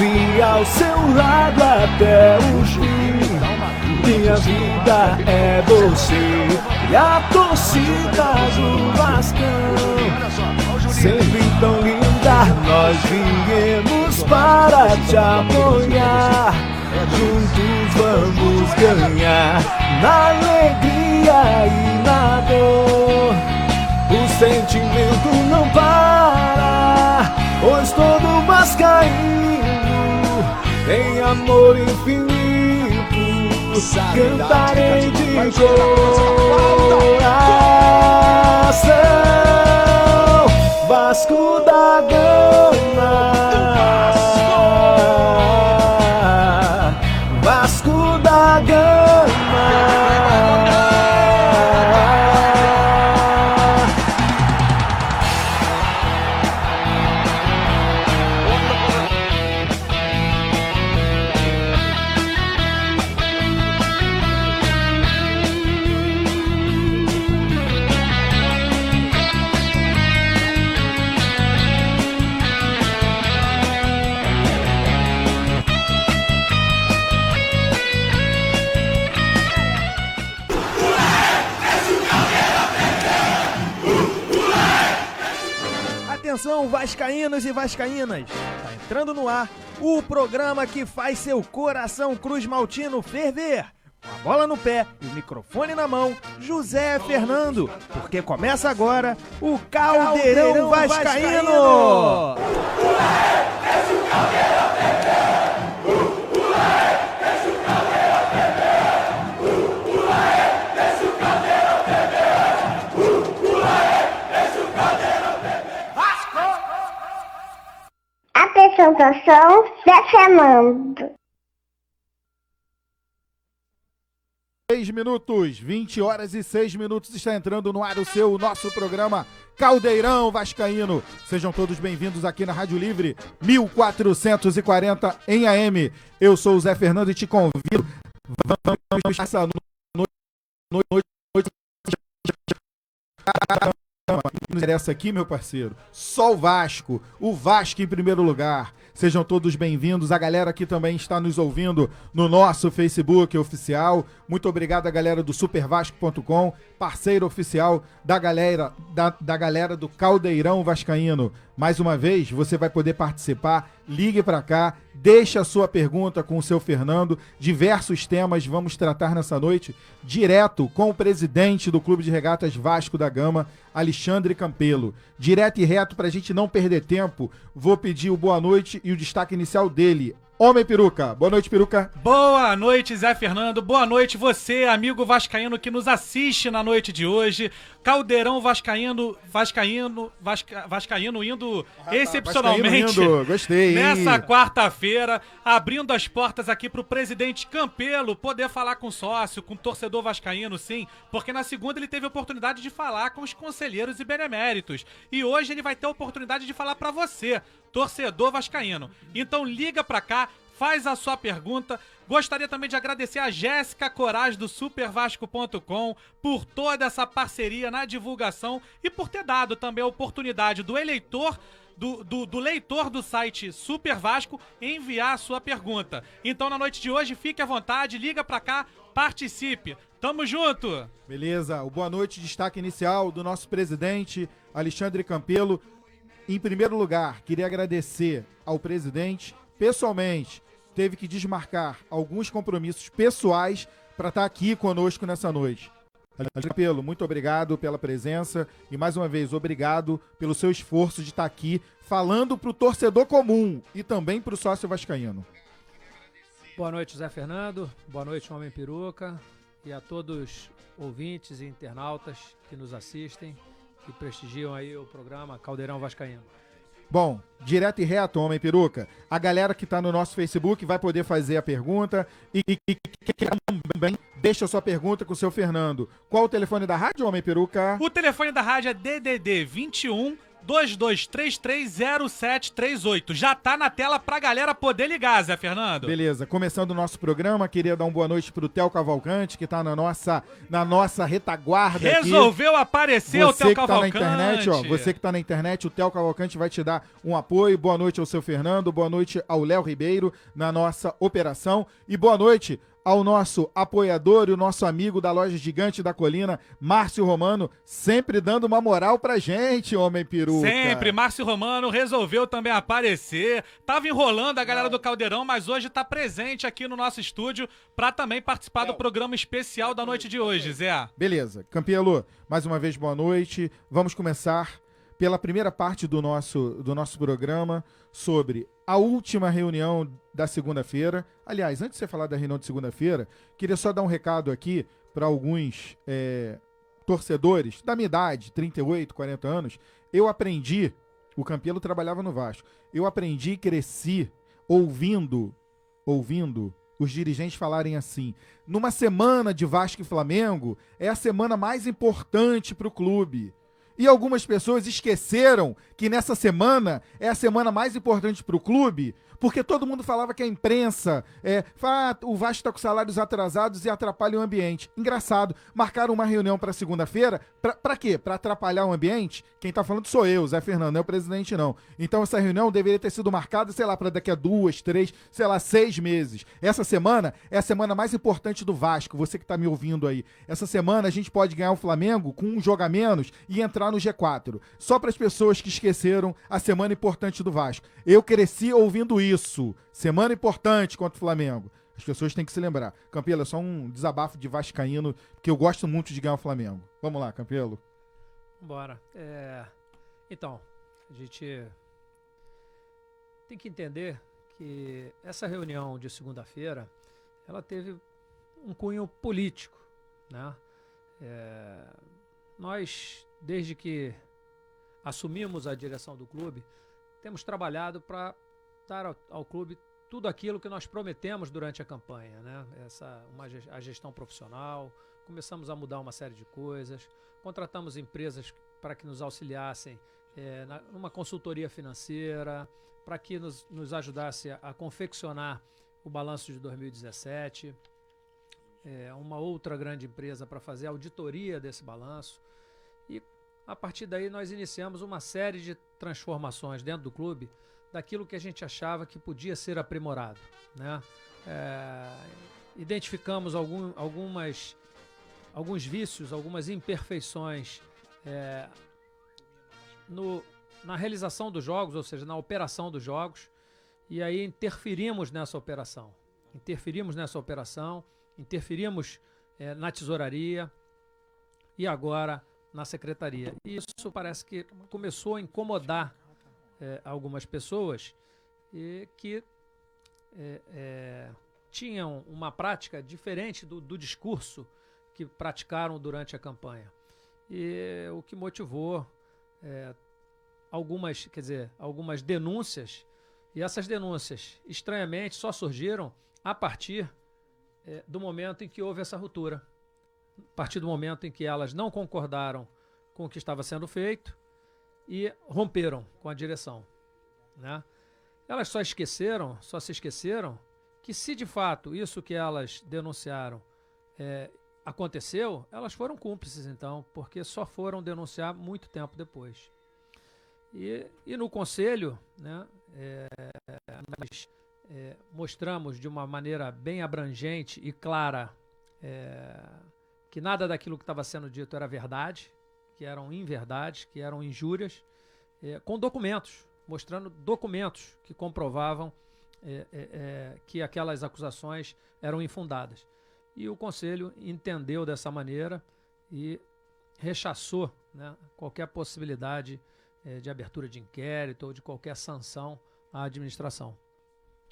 Sempre ao seu lado até o fim. Minha vida é você e a torcida do Vascão. Sempre tão linda, nós viemos para te apoiar. Juntos vamos ganhar, na alegria e na dor. O sentimento não para, pois todo vascaíno tem amor infinito. Cantarei de coração, Vasco da Gama, Vasco da Gama. Atenção, vascaínos e vascaínas, tá entrando no ar o programa que faz seu coração cruz maltino ferver. Com a bola no pé e o microfone na mão, José Fernando, porque começa agora o Caldeirão Vascaíno! Apresentação, Zé Fernando. 6 minutos, 20 horas e 6 minutos, está entrando no ar o nosso programa Caldeirão Vascaíno. Sejam todos bem-vindos aqui na Rádio Livre 1440 em AM. Eu sou o Zé Fernando e te convido. Vamos essa noite. Não interessa aqui, meu parceiro. Só o Vasco em primeiro lugar. Sejam todos bem-vindos. A galera que também está nos ouvindo no nosso Facebook oficial. Muito obrigado a galera do supervasco.com, parceiro oficial da galera do Caldeirão Vascaíno. Mais uma vez, você vai poder participar. Ligue para cá, deixe a sua pergunta com o seu Fernando. Diversos temas vamos tratar nessa noite, direto com o presidente do Clube de Regatas Vasco da Gama, Alexandre Campelo. Direto e reto, para a gente não perder tempo, vou pedir o boa noite e o destaque inicial dele. Homem Peruca. Boa noite, Peruca. Boa noite, Zé Fernando. Boa noite você, amigo vascaíno que nos assiste na noite de hoje. Caldeirão Vascaíno indo excepcionalmente Vascaíno indo. Gostei, nessa quarta-feira, abrindo as portas aqui pro presidente Campelo poder falar com sócio, com torcedor vascaíno, sim, porque na segunda ele teve a oportunidade de falar com os conselheiros e beneméritos. E hoje ele vai ter a oportunidade de falar pra você, torcedor vascaíno. Então liga pra cá, faz a sua pergunta. Gostaria também de agradecer a Jéssica Coraz do supervasco.com por toda essa parceria na divulgação e por ter dado também a oportunidade do eleitor, do leitor do site Super Vasco enviar a sua pergunta. Então na noite de hoje fique à vontade, liga pra cá, participe. Tamo junto! Beleza, o boa noite, destaque inicial do nosso presidente Alexandre Campelo. Em primeiro lugar, queria agradecer ao presidente, pessoalmente, teve que desmarcar alguns compromissos pessoais para estar aqui conosco nessa noite. Campelo, muito obrigado pela presença e, mais uma vez, obrigado pelo seu esforço de estar aqui falando para o torcedor comum e também para o sócio vascaíno. Boa noite, Zé Fernando. Boa noite, Homem Peruca. E a todos ouvintes e internautas que nos assistem, que prestigiam aí o programa Caldeirão Vascaíno. Bom, direto e reto, Homem Peruca, a galera que está no nosso Facebook vai poder fazer a pergunta e também deixa a sua pergunta com o seu Fernando. Qual o telefone da rádio, Homem Peruca? O telefone da rádio é DDD 21 22330738. Já tá na tela pra galera poder ligar, Zé Fernando. Beleza, começando o nosso programa, queria dar uma boa noite pro Theo Cavalcante, que tá na nossa retaguarda aqui. Resolveu aparecer o Theo Você que tá na Cavalcante. internet, ó, você que tá na internet, o Theo Cavalcante vai te dar um apoio. Boa noite ao seu Fernando, boa noite ao Léo Ribeiro na nossa operação e boa noite ao nosso apoiador e o nosso amigo da loja Gigante da Colina, Márcio Romano, sempre dando uma moral pra gente, homem peruca. Sempre, Márcio Romano resolveu também aparecer. Tava enrolando a galera do Caldeirão, mas hoje tá presente aqui no nosso estúdio pra também participar do programa especial da noite de hoje, Zé. Beleza, Campelo, mais uma vez boa noite. Vamos começar pela primeira parte do nosso programa sobre a última reunião da segunda-feira. Aliás, antes de você falar da reunião de segunda-feira, queria só dar um recado aqui para alguns torcedores da minha idade, 38, 40 anos. Eu aprendi, o Campelo trabalhava no Vasco, eu aprendi e cresci ouvindo os dirigentes falarem assim: numa semana de Vasco e Flamengo, é a semana mais importante para o clube. E algumas pessoas esqueceram que nessa semana é a semana mais importante para o clube, porque todo mundo falava que a imprensa o Vasco está com salários atrasados e atrapalha o ambiente. Engraçado, marcaram uma reunião para segunda-feira, para quê? Para atrapalhar o ambiente? Quem tá falando sou eu, Zé Fernando, não é o presidente não. Então essa reunião deveria ter sido marcada, sei lá, para daqui a 2, 3, 6 meses. Essa semana é a semana mais importante do Vasco, você que tá me ouvindo aí. Essa semana a gente pode ganhar o Flamengo com um jogo a menos e entrar no G4. Só para as pessoas que esqueceram a semana importante do Vasco. Eu cresci ouvindo isso. Semana importante contra o Flamengo. As pessoas têm que se lembrar. Campelo, é só um desabafo de vascaíno, porque eu gosto muito de ganhar o Flamengo. Vamos lá, Campelo. Bora. Então, a gente tem que entender que essa reunião de segunda-feira, ela teve um cunho político, né? Nós, desde que assumimos a direção do clube, temos trabalhado para dar ao clube tudo aquilo que nós prometemos durante a campanha, né? A gestão profissional, começamos a mudar uma série de coisas, contratamos empresas para que nos auxiliassem numa consultoria financeira, para que nos ajudasse a confeccionar o balanço de 2017, uma outra grande empresa para fazer a auditoria desse balanço. E a partir daí nós iniciamos uma série de transformações dentro do clube, daquilo que a gente achava que podia ser aprimorado, né? Identificamos alguns vícios, algumas imperfeições na realização dos jogos, ou seja, na operação dos jogos, e aí interferimos nessa operação, interferimos na tesouraria e agora na secretaria. E isso parece que começou a incomodar algumas pessoas que tinham uma prática diferente do discurso que praticaram durante a campanha. E o que motivou algumas denúncias, e essas denúncias, estranhamente, só surgiram a partir do momento em que houve essa ruptura. A partir do momento em que elas não concordaram com o que estava sendo feito e romperam com a direção, né? Elas só se esqueceram que, se de fato isso que elas denunciaram aconteceu, elas foram cúmplices então, porque só foram denunciar muito tempo depois. E no conselho, né, nós mostramos de uma maneira bem abrangente e clara que nada daquilo que estava sendo dito era verdade, que eram inverdades, que eram injúrias, com documentos, mostrando documentos que comprovavam que aquelas acusações eram infundadas. E o Conselho entendeu dessa maneira e rechaçou, né, qualquer possibilidade de abertura de inquérito ou de qualquer sanção à administração.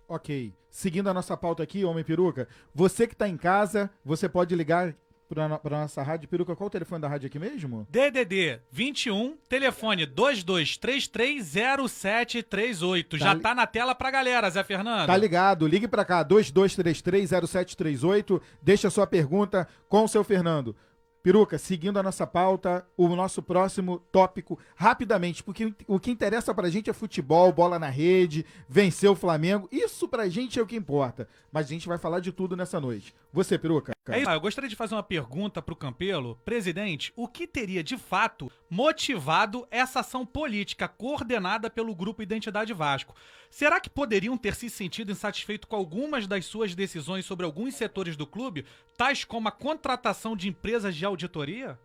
Ok. Seguindo a nossa pauta aqui, Homem Peruca, você que está em casa, você pode ligar para nossa rádio. Peruca, qual o telefone da rádio aqui mesmo? DDD 21, telefone 22330738. Já tá na tela pra galera, Zé Fernando. Tá ligado, ligue para cá, 22330738, deixa sua pergunta com o seu Fernando. Peruca, seguindo a nossa pauta, o nosso próximo tópico, rapidamente, porque o que interessa pra gente é futebol, bola na rede, vencer o Flamengo, isso pra gente é o que importa. Mas a gente vai falar de tudo nessa noite. Você, Peruca. É isso. Eu gostaria de fazer uma pergunta pro Campelo. Presidente, o que teria de fato motivado essa ação política coordenada pelo Grupo Identidade Vasco? Será que poderiam ter se sentido insatisfeitos com algumas das suas decisões sobre alguns setores do clube, tais como a contratação de empresas de auditoria?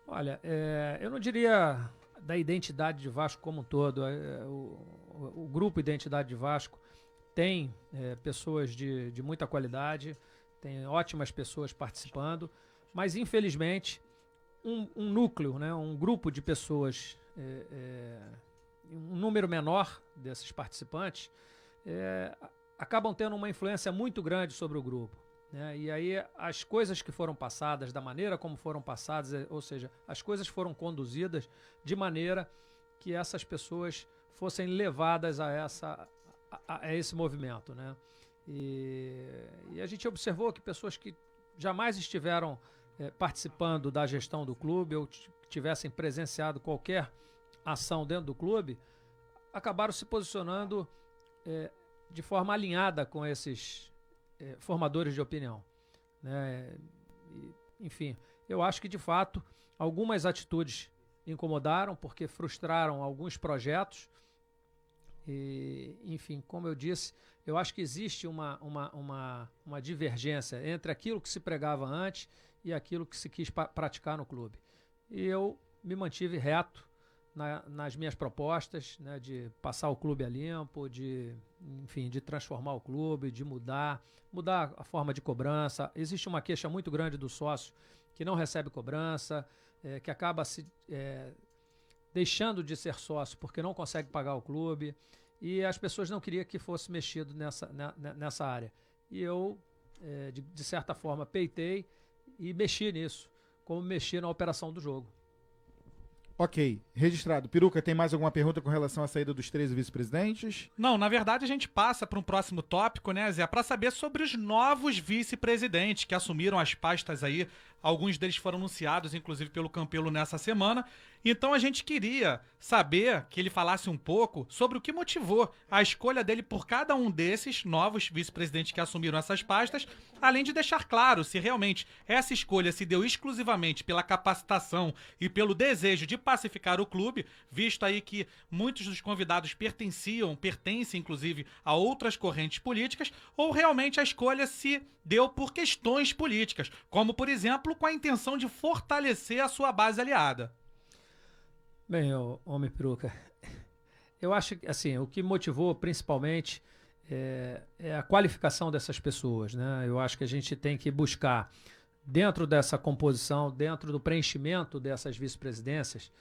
Olha, eu não diria da identidade de Vasco como um todo. O Grupo Identidade de Vasco tem pessoas de muita qualidade, tem ótimas pessoas participando, mas infelizmente um núcleo, né, um grupo de pessoas, um número menor desses participantes, acabam tendo uma influência muito grande sobre o grupo. Né? E aí as coisas que foram passadas, da maneira como foram passadas, ou seja, as coisas foram conduzidas de maneira que essas pessoas fossem levadas a esse movimento. Né? E a gente observou que pessoas que jamais estiveram participando da gestão do clube ou tivessem presenciado qualquer ação dentro do clube, acabaram se posicionando de forma alinhada com esses formadores de opinião. Né? Enfim, eu acho que de fato algumas atitudes incomodaram porque frustraram alguns projetos. E, enfim, como eu disse, eu acho que existe uma divergência entre aquilo que se pregava antes e aquilo que se quis praticar no clube. E eu me mantive reto nas minhas propostas, né, de passar o clube a limpo, de transformar o clube, de mudar a forma de cobrança. Existe uma queixa muito grande do sócio que não recebe cobrança, que acaba se deixando de ser sócio porque não consegue pagar o clube, e as pessoas não queriam que fosse mexido nessa área. E eu, de certa forma, peitei e mexi nisso, como mexi na operação do jogo. Ok, registrado. Peruca, tem mais alguma pergunta com relação à saída dos 13 vice-presidentes? Não, na verdade a gente passa para um próximo tópico, né, Zé, para saber sobre os novos vice-presidentes que assumiram as pastas aí. Alguns deles foram anunciados, inclusive, pelo Campelo nessa semana. Então a gente queria saber que ele falasse um pouco sobre o que motivou a escolha dele por cada um desses novos vice-presidentes que assumiram essas pastas, além de deixar claro se realmente essa escolha se deu exclusivamente pela capacitação e pelo desejo de pacificar o clube, visto aí que muitos dos convidados pertencem inclusive a outras correntes políticas, ou realmente a escolha se deu por questões políticas, como por exemplo com a intenção de fortalecer a sua base aliada. Bem, homem peruca, eu acho que assim, o que motivou principalmente é a qualificação dessas pessoas, né? Eu acho que a gente tem que buscar, dentro dessa composição, dentro do preenchimento dessas vice-presidências,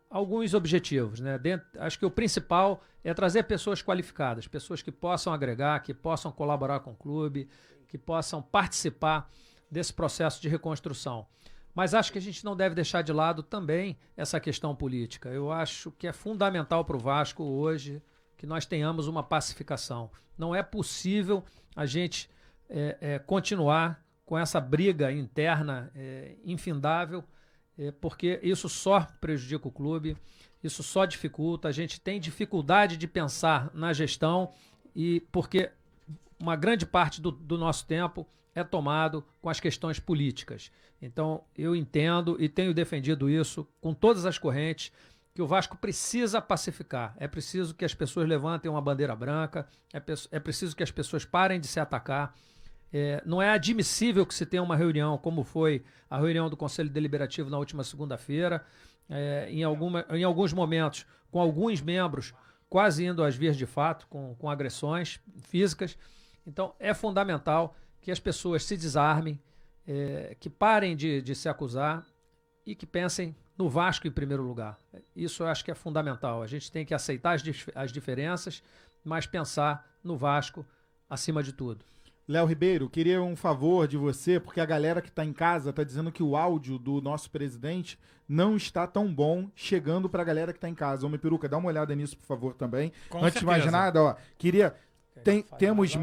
alguns objetivos, né? Acho que o principal é trazer pessoas qualificadas, pessoas que possam agregar, que possam colaborar com o clube, que possam participar desse processo de reconstrução. Mas acho que a gente não deve deixar de lado também essa questão política. Eu acho que é fundamental para o Vasco hoje que nós tenhamos uma pacificação. Não é possível a gente continuar com essa briga interna infindável, porque isso só prejudica o clube, isso só dificulta. A gente tem dificuldade de pensar na gestão, e porque uma grande parte do nosso tempo é tomado com as questões políticas. Então, eu entendo e tenho defendido isso com todas as correntes, que o Vasco precisa pacificar. É preciso que as pessoas levantem uma bandeira branca, é preciso que as pessoas parem de se atacar. Não é admissível que se tenha uma reunião, como foi a reunião do Conselho Deliberativo na última segunda-feira, em alguns momentos, com alguns membros quase indo às vias de fato, com agressões físicas. Então, é fundamental que as pessoas se desarmem, que parem de se acusar e que pensem no Vasco em primeiro lugar. Isso eu acho que é fundamental. A gente tem que aceitar as diferenças, mas pensar no Vasco acima de tudo. Léo Ribeiro, queria um favor de você, porque a galera que está em casa está dizendo que o áudio do nosso presidente não está tão bom chegando para a galera que está em casa. Homem Peruca, dá uma olhada nisso, por favor, também. Com Antes de mais certeza. nada, ó, queria Temos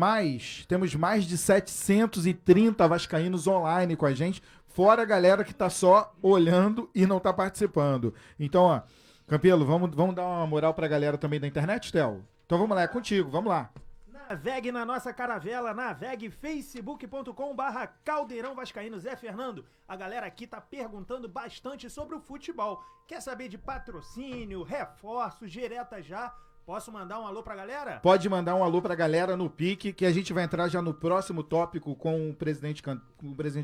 mais de 730 vascaínos online com a gente, fora a galera que tá só olhando e não tá participando. Então, ó, Campelo, vamos dar uma moral pra galera também da internet, Theo? Então vamos lá, é contigo, vamos lá. Navegue na nossa caravela, navegue facebook.com/Caldeirão Vascaíno. Zé Fernando, a galera aqui tá perguntando bastante sobre o futebol. Quer saber de patrocínio, reforços, direta já? Posso mandar um alô pra galera? Pode mandar um alô pra galera no pique, que a gente vai entrar já no próximo tópico com o presidente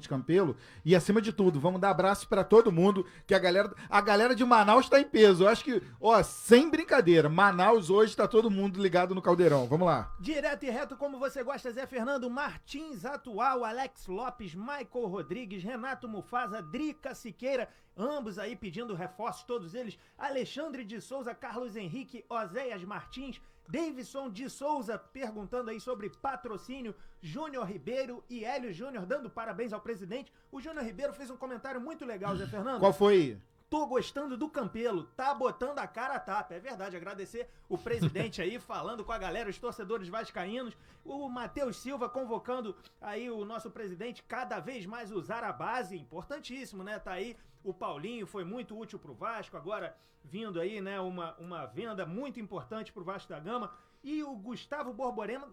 Campelo. E acima de tudo, vamos dar abraço pra todo mundo, que a galera de Manaus tá em peso. Eu acho que, ó, sem brincadeira, Manaus hoje tá todo mundo ligado no Caldeirão. Vamos lá. Direto e reto como você gosta, Zé Fernando, Martins Atual, Alex Lopes, Michael Rodrigues, Renato Mufasa, Drica Siqueira, ambos aí pedindo reforços, todos eles, Alexandre de Souza, Carlos Henrique, Oséias Martins, Davidson de Souza perguntando aí sobre patrocínio, Júnior Ribeiro e Hélio Júnior dando parabéns ao presidente. O Júnior Ribeiro fez um comentário muito legal, Zé Fernando. Qual foi? Tô gostando do Campelo, tá botando a cara a tapa. É verdade, agradecer o presidente aí, falando com a galera, os torcedores vascaínos. O Matheus Silva convocando aí o nosso presidente cada vez mais usar a base, importantíssimo, né? Tá aí o Paulinho, foi muito útil pro Vasco, agora vindo aí, né, uma venda muito importante pro Vasco da Gama. E o Gustavo Borborema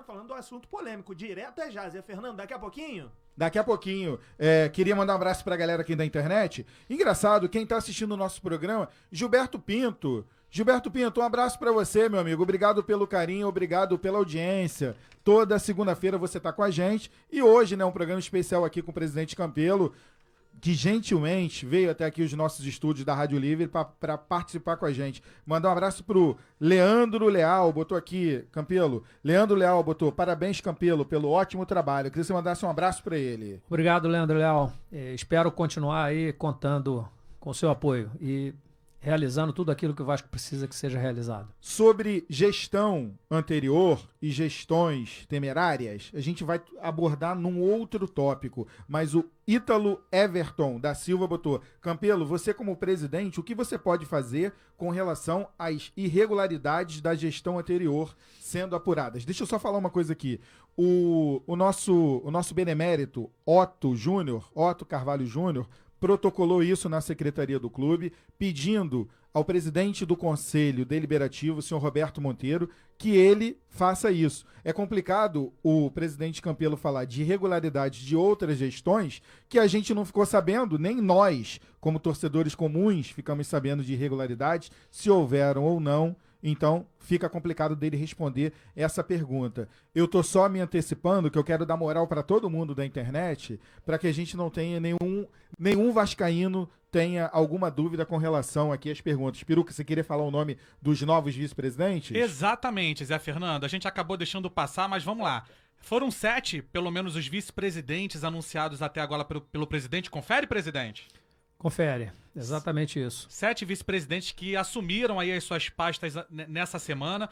falando do assunto polêmico, direto é já, Zé Fernando, daqui a pouquinho? Daqui a pouquinho. Queria mandar um abraço pra galera aqui da internet. Engraçado, quem tá assistindo o nosso programa, Gilberto Pinto. Gilberto Pinto, um abraço pra você, meu amigo. Obrigado pelo carinho, obrigado pela audiência. Toda segunda-feira você tá com a gente. E hoje, né, um programa especial aqui com o presidente Campelo, que gentilmente veio até aqui os nossos estúdios da Rádio Livre para participar com a gente. Mandar um abraço pro Leandro Leal, botou aqui, Campelo. Leandro Leal botou, parabéns, Campelo, pelo ótimo trabalho. Queria que você mandasse um abraço para ele. Obrigado, Leandro Leal. Espero continuar aí contando com o seu apoio e realizando tudo aquilo que o Vasco precisa que seja realizado. Sobre gestão anterior e gestões temerárias, a gente vai abordar num outro tópico, mas o Ítalo Everton da Silva botou, Campelo, você como presidente, o que você pode fazer com relação às irregularidades da gestão anterior sendo apuradas? Deixa eu só falar uma coisa aqui. O nosso benemérito Otto Carvalho Júnior, protocolou isso na secretaria do clube, pedindo ao presidente do Conselho Deliberativo, o senhor Roberto Monteiro, que ele faça isso. É complicado o presidente Campelo falar de irregularidades de outras gestões que a gente não ficou sabendo, nem nós, como torcedores comuns, ficamos sabendo de irregularidades, se houveram ou não. Então, fica complicado dele responder essa pergunta. Eu tô só me antecipando, que eu quero dar moral para todo mundo da internet, para que a gente não tenha nenhum vascaíno tenha alguma dúvida com relação aqui às perguntas. Peruca, você queria falar o nome dos novos vice-presidentes? Exatamente, Zé Fernando. A gente acabou deixando passar, mas vamos lá. Foram 7, pelo menos, os vice-presidentes anunciados até agora pelo presidente. Confere, presidente? Confere, exatamente isso. 7 vice-presidentes que assumiram aí as suas pastas nessa semana.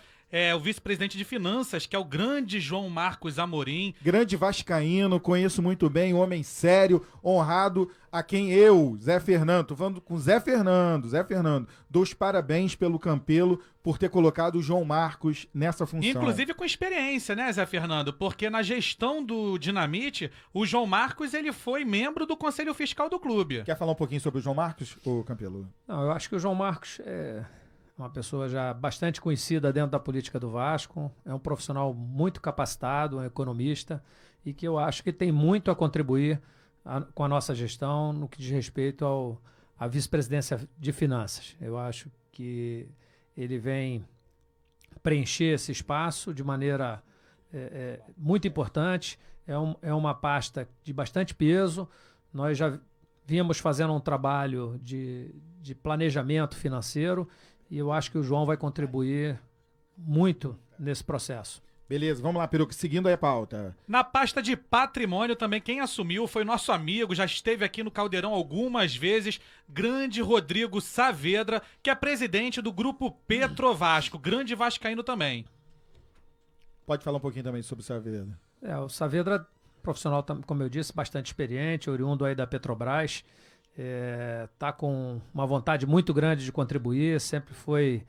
O vice-presidente de Finanças, que é o grande João Marcos Amorim. Grande vascaíno, conheço muito bem, homem sério, honrado, a quem eu, Zé Fernando, tô falando com Zé Fernando, dou os parabéns pelo Campelo por ter colocado o João Marcos nessa função. Inclusive com experiência, né, Zé Fernando? Porque na gestão do Dinamite, o João Marcos ele foi membro do Conselho Fiscal do clube. Quer falar um pouquinho sobre o João Marcos, ô Campelo? Não, eu acho que o João Marcos é uma pessoa já bastante conhecida dentro da política do Vasco, é um profissional muito capacitado, um economista, e que eu acho que tem muito a contribuir com a nossa gestão no que diz respeito à vice-presidência de Finanças. Eu acho que ele vem preencher esse espaço de maneira muito importante, é uma pasta de bastante peso, nós já vínhamos fazendo um trabalho de planejamento financeiro, e eu acho que o João vai contribuir muito nesse processo. Beleza, vamos lá, Peruca, seguindo aí a pauta. Na pasta de patrimônio também, quem assumiu foi nosso amigo, já esteve aqui no Caldeirão algumas vezes, grande Rodrigo Saavedra, que é presidente do grupo Petrovasco, grande vascaíno também. Pode falar um pouquinho também sobre o Saavedra. O Saavedra, profissional, como eu disse, bastante experiente, oriundo aí da Petrobras, tá com uma vontade muito grande de contribuir, sempre foi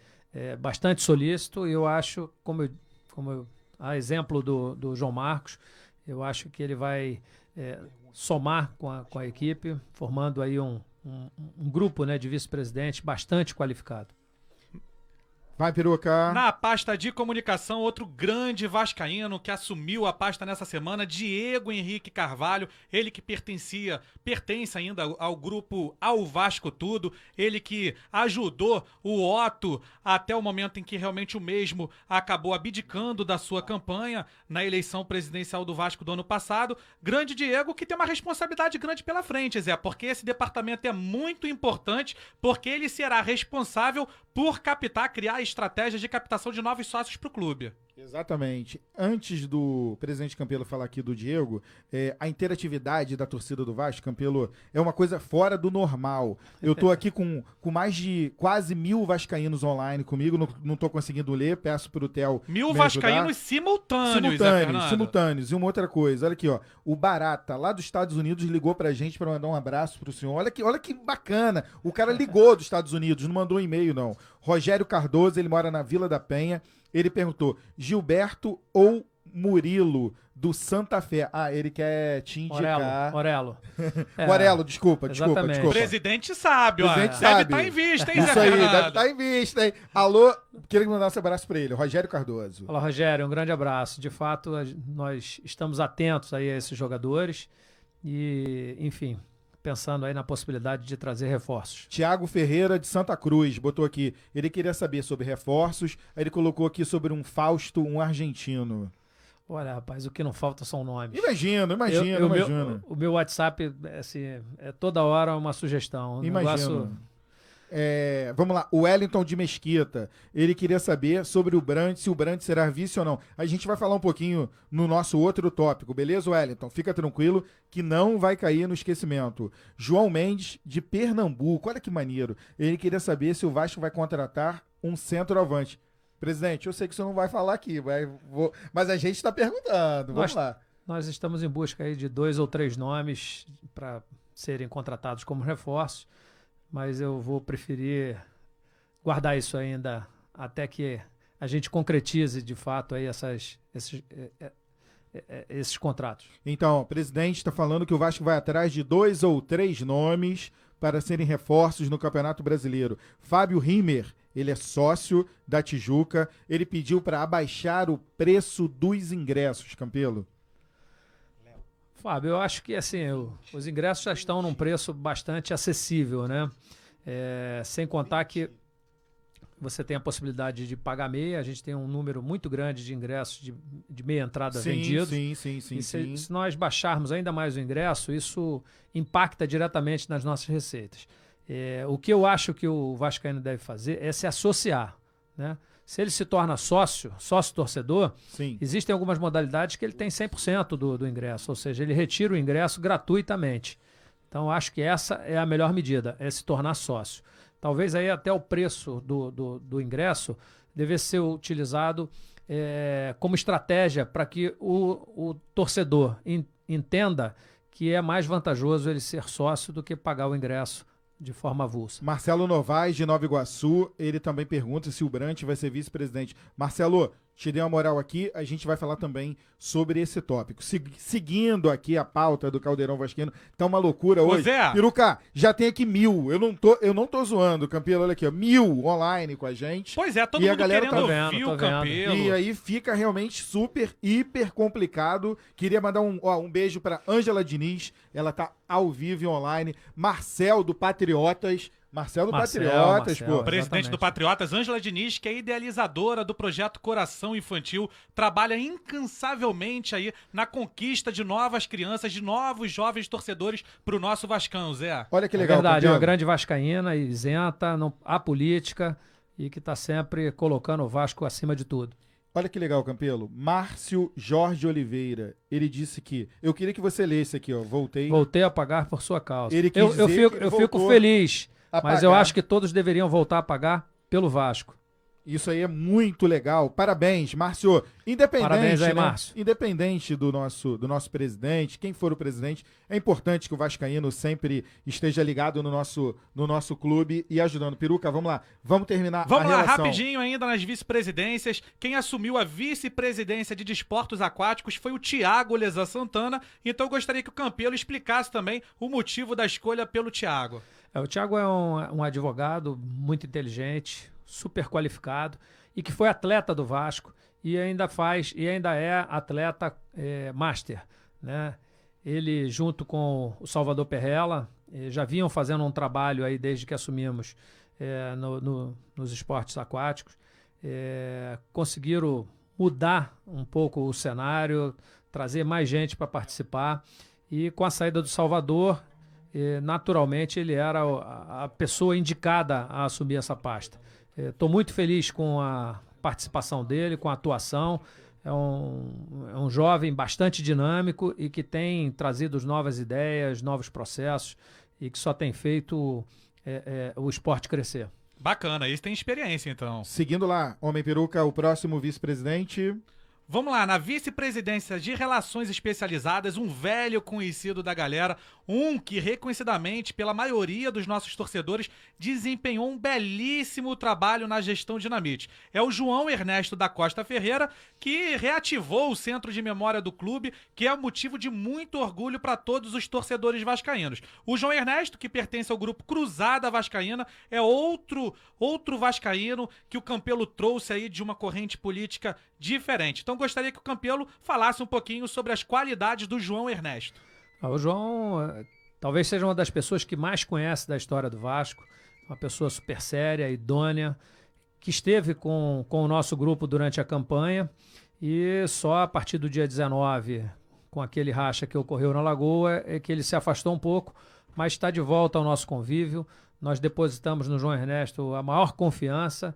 bastante solícito, e eu acho, como eu A exemplo do João Marcos, eu acho que ele vai somar com a equipe, formando aí um grupo, né, de vice-presidente bastante qualificado. Vai, Peruca. Na pasta de comunicação, outro grande vascaíno que assumiu a pasta nessa semana, Diego Henrique Carvalho, ele que pertence ainda ao grupo Ao Vasco Tudo, ele que ajudou o Otto até o momento em que realmente o mesmo acabou abdicando da sua campanha na eleição presidencial do Vasco do ano passado. Grande Diego que tem uma responsabilidade grande pela frente, Zé, porque esse departamento é muito importante, porque ele será responsável por criar estratégias de captação de novos sócios para o clube. Exatamente. Antes do presidente Campelo falar aqui do Diego, a interatividade da torcida do Vasco, Campelo, é uma coisa fora do normal. Eu tô aqui com mais de quase 1.000 vascaínos online comigo, não tô conseguindo ler, peço pro Theo 1.000 me vascaínos ajudar. simultâneos, Zé Fernando. Simultâneos. E uma outra coisa, olha aqui, ó. O Barata, lá dos Estados Unidos, ligou pra gente pra mandar um abraço pro senhor. Olha que bacana. O cara ligou dos Estados Unidos, não mandou um e-mail, não. Rogério Cardoso, ele mora na Vila da Penha. Ele perguntou, Gilberto ou Murilo do Santa Fé? Ah, ele quer te indicar. Orelo. Orelo, desculpa. Exatamente. O presidente sabe, ó. Presidente Deve sabe. estar em vista, hein, Zé Isso aí, Fernando? deve estar em vista, hein? Alô, queria mandar um abraço pra ele, Rogério Cardoso. Olá, Rogério, um grande abraço. De fato, nós estamos atentos aí a esses jogadores e, enfim, pensando aí na possibilidade de trazer reforços. Tiago Ferreira de Santa Cruz botou aqui, ele queria saber sobre reforços, aí ele colocou aqui sobre um Fausto, um argentino. Olha, rapaz, o que não falta são nomes. Imagina. O meu WhatsApp, assim, é toda hora uma sugestão. Imagina. Vamos lá, o Wellington de Mesquita, ele queria saber sobre o Brandt, se o Brandt será vice ou não. A gente vai falar um pouquinho no nosso outro tópico, beleza, Wellington? Fica tranquilo que não vai cair no esquecimento. João Mendes de Pernambuco, olha que maneiro. Ele queria saber se o Vasco vai contratar um centroavante. Presidente, eu sei que você não vai falar aqui, mas a gente está perguntando, vamos lá. Nós estamos em busca aí de 2 ou 3 nomes para serem contratados como reforços, mas eu vou preferir guardar isso ainda até que a gente concretize de fato aí esses contratos. Então, o presidente está falando que o Vasco vai atrás de 2 ou 3 nomes para serem reforços no Campeonato Brasileiro. Fábio Rimmer, ele é sócio da Tijuca, ele pediu para abaixar o preço dos ingressos, Campelo. Fábio, eu acho que assim, os ingressos já estão num preço bastante acessível, né? Sem contar que você tem a possibilidade de pagar meia, a gente tem um número muito grande de ingressos de meia entrada vendidos. Sim. E se nós baixarmos ainda mais o ingresso, isso impacta diretamente nas nossas receitas. O que eu acho que o vascaíno deve fazer é se associar, né? Se ele se torna sócio torcedor, Sim. existem algumas modalidades que ele tem 100% do ingresso, ou seja, ele retira o ingresso gratuitamente. Então, acho que essa é a melhor medida, é se tornar sócio. Talvez aí até o preço do ingresso devesse ser utilizado como estratégia para que o torcedor entenda que é mais vantajoso ele ser sócio do que pagar o ingresso de forma avulsa. Marcelo Novaes, de Nova Iguaçu, ele também pergunta se o Brandt vai ser vice-presidente. Marcelo, te dei uma moral aqui, a gente vai falar também sobre esse tópico. Seguindo aqui a pauta do Caldeirão Vascaíno, tá uma loucura hoje. Zé. Peruca, já tem aqui 1.000, eu não tô zoando, Campelo, olha aqui, ó, 1.000 online com a gente. Pois é, todo E a mundo galera querendo tá ouvir vendo, o tô vendo. Campelo. E aí fica realmente super, hiper complicado. Queria mandar um beijo pra Ângela Diniz, ela tá ao vivo e online. Marcel do Patriotas, Marcel, pô. Presidente Exatamente. do Patriotas, Ângela Diniz, que é idealizadora do projeto Coração Infantil, trabalha incansavelmente aí na conquista de novas crianças, de novos jovens torcedores pro nosso Vascão, Zé. Olha que É legal, verdade, é uma Campelo. grande vascaína, isenta, apolítica e que está sempre colocando o Vasco acima de tudo. Olha que legal, Campelo. Márcio Jorge Oliveira, ele disse que... Eu queria que você lesse aqui, ó. Voltei a pagar por sua causa. Ele quis Eu dizer que fico voltou feliz, a mas eu pagar. acho que todos deveriam voltar a pagar pelo Vasco. Isso aí é muito legal. Parabéns, Márcio. Independente, Parabéns aí, né? Márcio. Independente do nosso presidente, quem for o presidente, é importante que o vascaíno sempre esteja ligado no nosso clube e ajudando. Peruca, vamos lá. Vamos terminar Vamos a lá, relação. rapidinho ainda nas vice-presidências. Quem assumiu a vice-presidência de desportos aquáticos foi o Thiago Lezan Santana. Então eu gostaria que o Campelo explicasse também o motivo da escolha pelo Thiago. O Thiago é um advogado muito inteligente, super qualificado e que foi atleta do Vasco e ainda é atleta master, né? Ele junto com o Salvador Perrella já vinham fazendo um trabalho aí desde que assumimos nos esportes aquáticos, conseguiram mudar um pouco o cenário, trazer mais gente para participar e com a saída do Salvador, naturalmente ele era a pessoa indicada a assumir essa pasta. Estou muito feliz com a participação dele, com a atuação. É um jovem bastante dinâmico e que tem trazido novas ideias, novos processos e que só tem feito o esporte crescer. Bacana, esse tem experiência então. Seguindo lá, Homem Peruca, o próximo vice-presidente. Vamos lá, na vice-presidência de Relações Especializadas, um velho conhecido da galera, um que reconhecidamente, pela maioria dos nossos torcedores, desempenhou um belíssimo trabalho na gestão Dinamite. É o João Ernesto da Costa Ferreira, que reativou o Centro de Memória do clube, que é motivo de muito orgulho para todos os torcedores vascaínos. O João Ernesto, que pertence ao grupo Cruzada Vascaína, é outro vascaíno que o Campelo trouxe aí de uma corrente política diferente. Então gostaria que o Campelo falasse um pouquinho sobre as qualidades do João Ernesto. O João talvez seja uma das pessoas que mais conhece da história do Vasco, uma pessoa super séria, idônea, que esteve com o nosso grupo durante a campanha e só a partir do dia 19, com aquele racha que ocorreu na Lagoa, é que ele se afastou um pouco, mas está de volta ao nosso convívio. Nós depositamos no João Ernesto a maior confiança.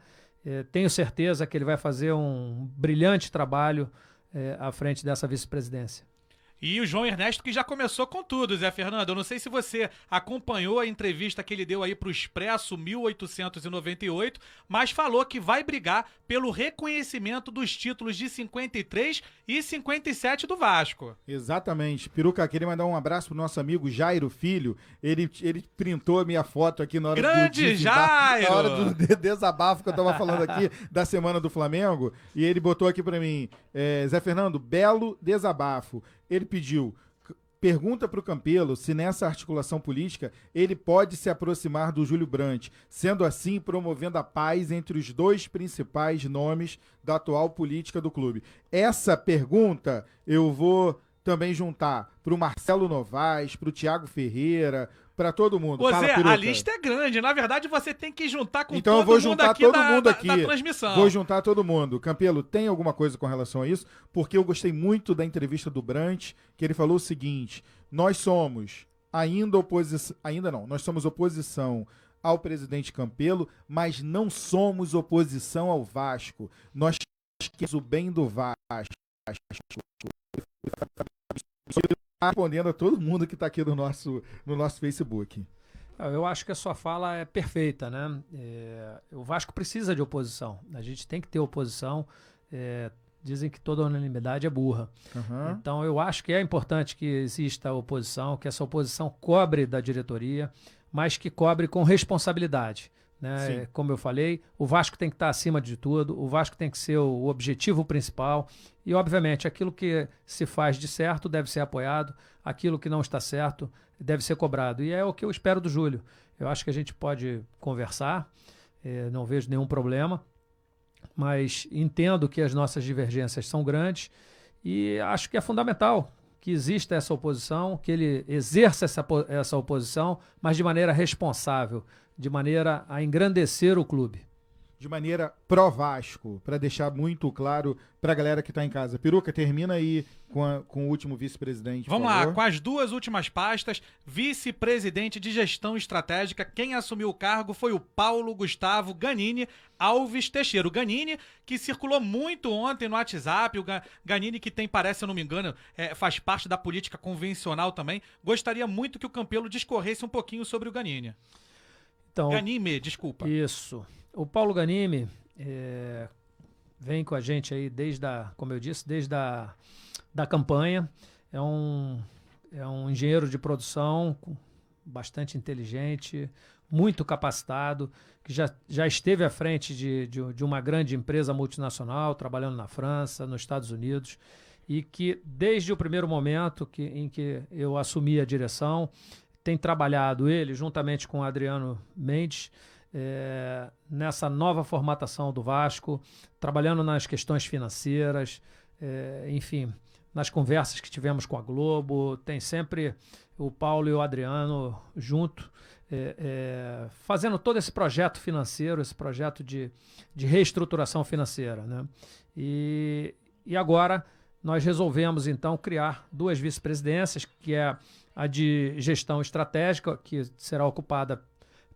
Tenho certeza que ele vai fazer um brilhante trabalho à frente dessa vice-presidência. E o João Ernesto que já começou com tudo, Zé Fernando. Eu não sei se você acompanhou a entrevista que ele deu aí pro Expresso 1898, mas falou que vai brigar pelo reconhecimento dos títulos de 53 e 57 do Vasco. Exatamente. Peruca, queria mandar um abraço pro nosso amigo Jairo Filho. Ele printou a minha foto aqui na hora Grande Jairo! Na hora do desabafo que eu tava falando aqui da semana do Flamengo. E ele botou aqui pra mim, Zé Fernando, belo desabafo. Ele pediu, pergunta para o Campelo se nessa articulação política ele pode se aproximar do Júlio Brandt, sendo assim promovendo a paz entre os dois principais nomes da atual política do clube. Essa pergunta eu vou também juntar para o Marcelo Novaes, para o Thiago Ferreira, para todo mundo. Ô Fala, Zé, Peruca. a lista é grande. Na verdade, você tem que juntar com Então eu todo vou mundo juntar aqui todo da, mundo da- aqui. da transmissão. Vou juntar todo mundo. Campelo, tem alguma coisa com relação a isso? Porque eu gostei muito da entrevista do Brandt, que ele falou o seguinte: nós somos nós somos oposição ao presidente Campelo, mas não somos oposição ao Vasco. Nós queremos o bem do Vasco. Respondendo a todo mundo que está aqui no nosso Facebook. Eu acho que a sua fala é perfeita, né? O Vasco precisa de oposição. A gente tem que ter oposição. Dizem que toda unanimidade é burra. Uhum. Então eu acho que é importante que exista oposição, que essa oposição cobre da diretoria, mas que cobre com responsabilidade. Né? Sim. Como eu falei, o Vasco tem que estar acima de tudo, o Vasco tem que ser o objetivo principal e, obviamente, aquilo que se faz de certo deve ser apoiado, aquilo que não está certo deve ser cobrado. E é o que eu espero do Júlio. Eu acho que a gente pode conversar, não vejo nenhum problema, mas entendo que as nossas divergências são grandes e acho que é fundamental que exista essa oposição, que ele exerça essa oposição, mas de maneira responsável, de maneira a engrandecer o clube. De maneira pró-Vasco, para deixar muito claro para a galera que está em casa. Peruca, termina aí com o último vice-presidente. Vamos por lá, favor. com as duas últimas pastas, vice-presidente de gestão estratégica, quem assumiu o cargo foi o Paulo Gustavo Ganini Alves Teixeira. O Ganini, que circulou muito ontem no WhatsApp, o Ganini que tem, parece, se eu não me engano, faz parte da política convencional também. Gostaria muito que o Campelo discorresse um pouquinho sobre o Ganini. Então, Ganime, desculpa. isso. O Paulo Ganimi vem com a gente aí como eu disse, desde da campanha. É um engenheiro de produção bastante inteligente, muito capacitado, que já esteve à frente de uma grande empresa multinacional, trabalhando na França, nos Estados Unidos, e que desde o primeiro momento em que eu assumi a direção, tem trabalhado ele, juntamente com o Adriano Mendes, nessa nova formatação do Vasco, trabalhando nas questões financeiras, enfim, nas conversas que tivemos com a Globo, tem sempre o Paulo e o Adriano junto, fazendo todo esse projeto financeiro, esse projeto de reestruturação financeira, né? E agora nós resolvemos, então, criar 2 vice-presidências, que é a de gestão estratégica, que será ocupada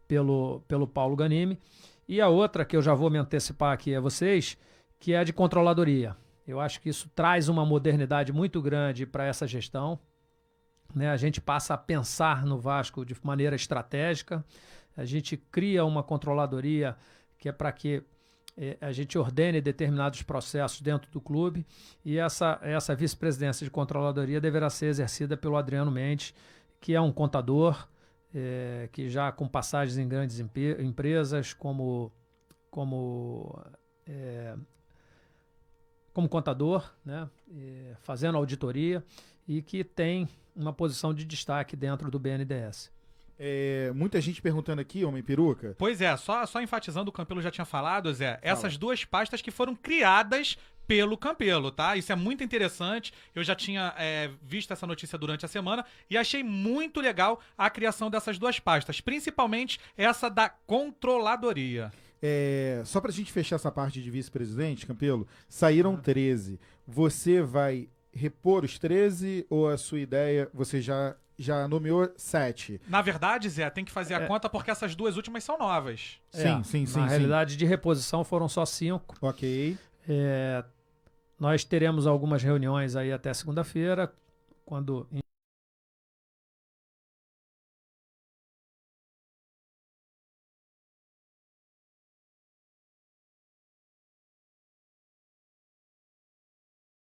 pelo Paulo Ganimi, e a outra, que eu já vou me antecipar aqui a vocês, que é a de controladoria. Eu acho que isso traz uma modernidade muito grande para essa gestão, né? A gente passa a pensar no Vasco de maneira estratégica, a gente cria uma controladoria que é para que a gente ordene determinados processos dentro do clube, e essa vice-presidência de controladoria deverá ser exercida pelo Adriano Mendes, que é um contador, que já com passagens em grandes empresas, como contador, né, fazendo auditoria, e que tem uma posição de destaque dentro do BNDES. Muita gente perguntando aqui, Homem Peruca. Pois é, só enfatizando, o Campelo já tinha falado, Zé, essas 2 pastas que foram criadas pelo Campelo, tá? Isso é muito interessante. Eu já tinha visto essa notícia durante a semana e achei muito legal a criação dessas 2 pastas, principalmente essa da controladoria. Só pra gente fechar essa parte de vice-presidente, Campelo, saíram 13. Você vai repor os 13 ou a sua ideia, você já nomeou 7? Na verdade, Zé, tem que fazer a conta porque essas 2 últimas são novas. Sim. Na realidade, de reposição foram só 5. Ok. Nós teremos algumas reuniões aí até segunda-feira, quando...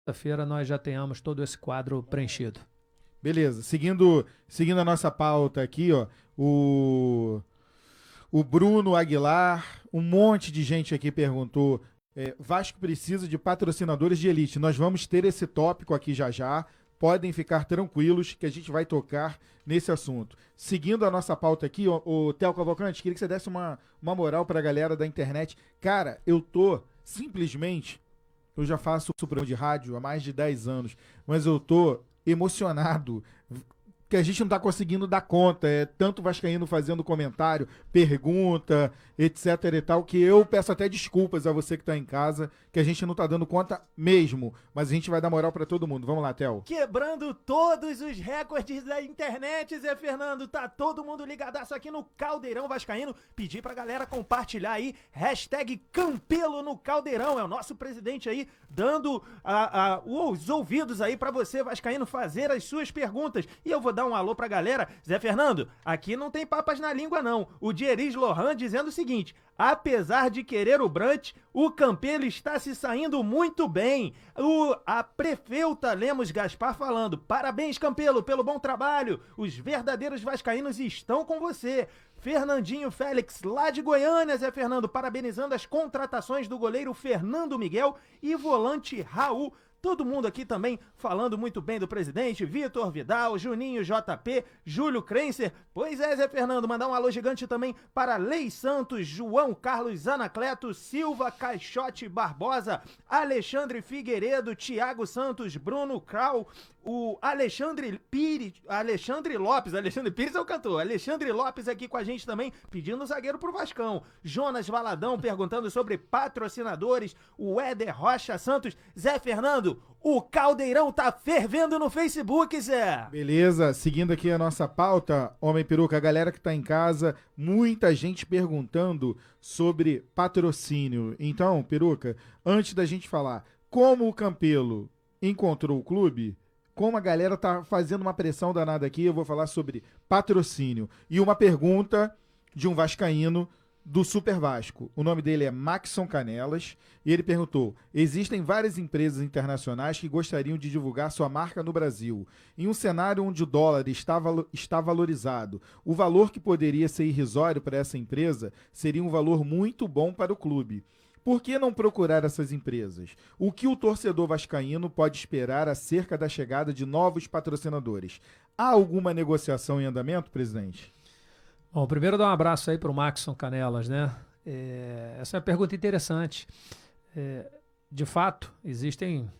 Segunda-feira nós já tenhamos todo esse quadro preenchido. Beleza, seguindo a nossa pauta aqui, ó, o Bruno Aguilar, um monte de gente aqui perguntou, Vasco precisa de patrocinadores de elite. Nós vamos ter esse tópico aqui já, podem ficar tranquilos que a gente vai tocar nesse assunto. Seguindo a nossa pauta aqui, o Theo Cavalcante, queria que você desse uma moral pra galera da internet. Cara, eu já faço o programa de rádio há mais de 10 anos, mas eu tô emocionado, que a gente não tá conseguindo dar conta, tanto vascaíno fazendo comentário, pergunta, etc e tal, que eu peço até desculpas a você que tá em casa, que a gente não tá dando conta mesmo, mas a gente vai dar moral pra todo mundo. Vamos lá, Theo. Quebrando todos os recordes da internet, Zé Fernando, tá todo mundo ligadaço aqui no Caldeirão Vascaíno. Pedir pra galera compartilhar aí, #Campelo no Caldeirão, é o nosso presidente aí, dando os ouvidos aí pra você, vascaíno, fazer as suas perguntas. E eu vou dar um alô pra galera. Zé Fernando, aqui não tem papas na língua não. O Dieris Lohan dizendo o seguinte: apesar de querer o Brant, o Campelo está se saindo muito bem. A prefeita Lemos Gaspar falando: parabéns, Campelo, pelo bom trabalho. Os verdadeiros vascaínos estão com você. Fernandinho Félix, lá de Goiânia, Zé Fernando, parabenizando as contratações do goleiro Fernando Miguel e volante Raul. Todo mundo aqui também falando muito bem do presidente, Vitor Vidal, Juninho JP, Júlio Krenser. Pois é, Zé Fernando, mandar um alô gigante também para Lei Santos, João Carlos Anacleto, Silva Caixote Barbosa, Alexandre Figueiredo, Thiago Santos, Bruno Krau, o Alexandre Pires é o cantor, Alexandre Lopes aqui com a gente também, pedindo zagueiro pro Vascão, Jonas Valadão perguntando sobre patrocinadores, o Éder Rocha Santos. Zé Fernando, o Caldeirão tá fervendo no Facebook, Zé. Beleza, seguindo aqui a nossa pauta, Homem Peruca, a galera que tá em casa, muita gente perguntando sobre patrocínio. Então, Peruca, antes da gente falar como o Campelo encontrou o clube, como a galera tá fazendo uma pressão danada aqui, eu vou falar sobre patrocínio. E uma pergunta de um vascaíno do Super Vasco. O nome dele é Maxson Canelas e ele perguntou: existem várias empresas internacionais que gostariam de divulgar sua marca no Brasil. Em um cenário onde o dólar está valorizado, o valor que poderia ser irrisório para essa empresa seria um valor muito bom para o clube. Por que não procurar essas empresas? O que o torcedor vascaíno pode esperar acerca da chegada de novos patrocinadores? Há alguma negociação em andamento, presidente? Bom, primeiro dar um abraço aí para o Maxson Canelas, né? Essa é uma pergunta interessante. De fato, existem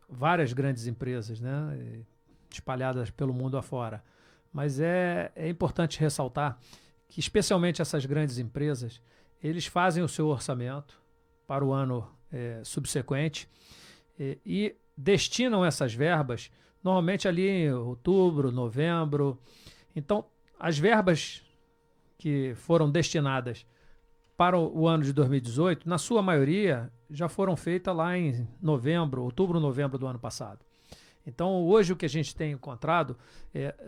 várias grandes empresas, né? Espalhadas pelo mundo afora. Mas é importante ressaltar que, especialmente essas grandes empresas, eles fazem o seu orçamento para o ano subsequente e destinam essas verbas normalmente ali em outubro, novembro. Então, as verbas que foram destinadas para o ano de 2018, na sua maioria, já foram feitas lá em outubro, novembro do ano passado. Então, hoje o que a gente tem encontrado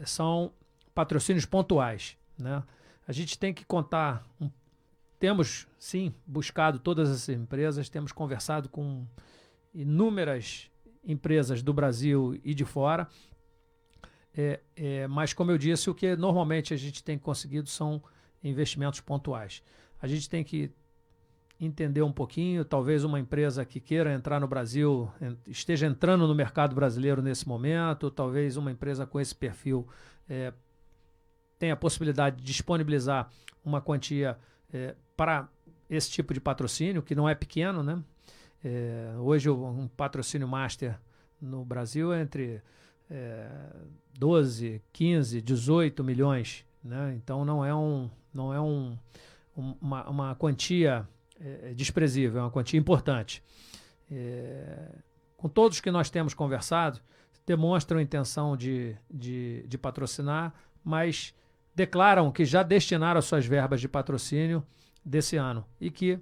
são patrocínios pontuais, né? A gente tem que contar, temos sim buscado todas essas empresas, temos conversado com inúmeras empresas do Brasil e de fora, mas como eu disse, o que normalmente a gente tem conseguido são investimentos pontuais. A gente tem que entender um pouquinho, talvez uma empresa que queira entrar no Brasil, esteja entrando no mercado brasileiro nesse momento, talvez uma empresa com esse perfil tenha a possibilidade de disponibilizar uma quantia para esse tipo de patrocínio, que não é pequeno, né? Hoje um patrocínio master no Brasil é entre 12, 15, 18 milhões, né? Então não é uma quantia desprezível, é uma quantia importante. Com todos que nós temos conversado, demonstram intenção de patrocinar, mas declaram que já destinaram as suas verbas de patrocínio desse ano e que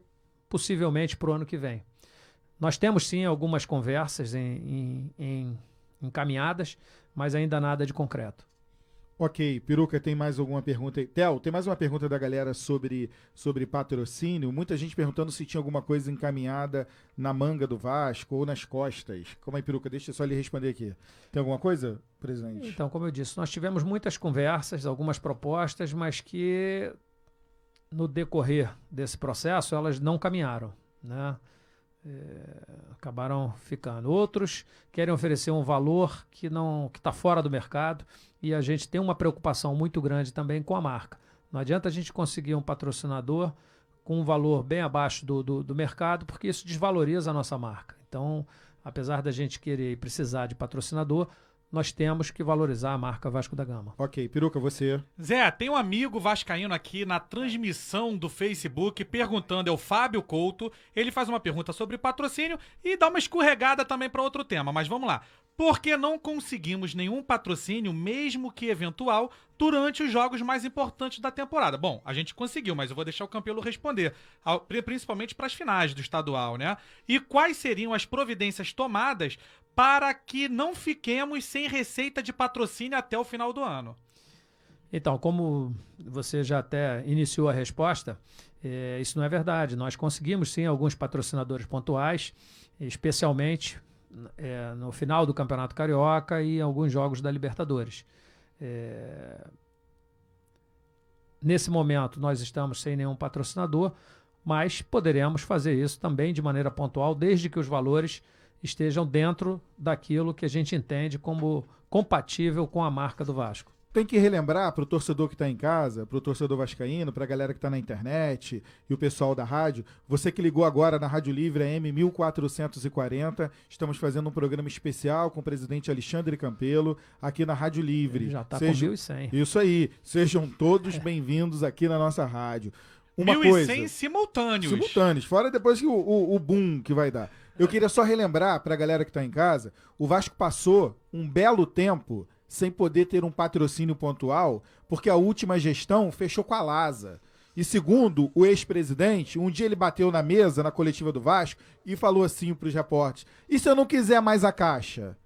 possivelmente para o ano que vem. Nós temos sim algumas conversas encaminhadas, mas ainda nada de concreto. Ok, Peruca, tem mais alguma pergunta aí? Theo, tem mais uma pergunta da galera sobre patrocínio. Muita gente perguntando se tinha alguma coisa encaminhada na manga do Vasco ou nas costas. Calma aí, Peruca, deixa eu só ele responder aqui. Tem alguma coisa, presidente? Então, como eu disse, nós tivemos muitas conversas, algumas propostas, mas que no decorrer desse processo elas não caminharam, né? Acabaram ficando. Outros querem oferecer um valor que está fora do mercado e a gente tem uma preocupação muito grande também com a marca. Não adianta a gente conseguir um patrocinador com um valor bem abaixo do mercado, porque isso desvaloriza a nossa marca. Então, apesar da gente querer e precisar de patrocinador, nós temos que valorizar a marca Vasco da Gama. Ok, Peruca, você. Zé, tem um amigo vascaíno aqui na transmissão do Facebook perguntando, é o Fábio Couto. Ele faz uma pergunta sobre patrocínio e dá uma escorregada também para outro tema, mas vamos lá. Por que não conseguimos nenhum patrocínio, mesmo que eventual, durante os jogos mais importantes da temporada? Bom, a gente conseguiu, mas eu vou deixar o Campelo responder, principalmente para as finais do estadual, né? E quais seriam as providências tomadas para que não fiquemos sem receita de patrocínio até o final do ano? Então, como você já até iniciou a resposta, isso não é verdade. Nós conseguimos sim alguns patrocinadores pontuais, especialmente no final do Campeonato Carioca e alguns jogos da Libertadores. Nesse momento nós estamos sem nenhum patrocinador, mas poderemos fazer isso também de maneira pontual, desde que os valores estejam dentro daquilo que a gente entende como compatível com a marca do Vasco. Tem que relembrar para o torcedor que está em casa, para o torcedor vascaíno, para a galera que está na internet e o pessoal da rádio, você que ligou agora na Rádio Livre AM 1440, estamos fazendo um programa especial com o presidente Alexandre Campelo aqui na Rádio Livre. Ele já está com 1.100. Isso aí, sejam todos bem-vindos aqui na nossa rádio. Uma 1.100 coisa, simultâneos, fora depois que o boom que vai dar. Eu queria só relembrar para a galera que está em casa, o Vasco passou um belo tempo sem poder ter um patrocínio pontual, porque a última gestão fechou com a Lasa. E segundo o ex-presidente, um dia ele bateu na mesa, na coletiva do Vasco, e falou assim para os repórteres: e se eu não quiser mais a Caixa?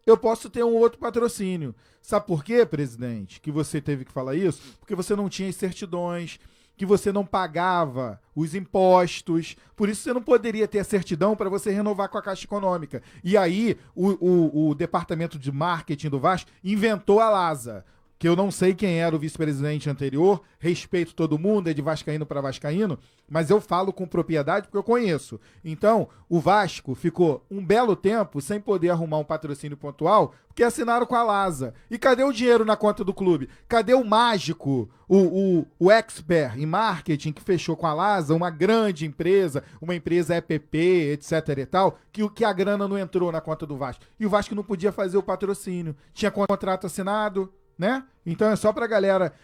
Eu posso ter um outro patrocínio. Sabe por quê, presidente, que você teve que falar isso? Porque você não tinha as certidões, que você não pagava os impostos, por isso você não poderia ter a certidão para você renovar com a Caixa Econômica. E aí o departamento de marketing do Vasco inventou a LASA, que eu não sei quem era o vice-presidente anterior, respeito todo mundo, é de vascaíno para vascaíno, mas eu falo com propriedade porque eu conheço. Então, o Vasco ficou um belo tempo sem poder arrumar um patrocínio pontual, porque assinaram com a LASA. E cadê o dinheiro na conta do clube? Cadê o mágico, o expert em marketing que fechou com a LASA, uma grande empresa, uma empresa EPP, etc e tal, que a grana não entrou na conta do Vasco. E o Vasco não podia fazer o patrocínio. Tinha contrato assinado, né? Então é só pra galera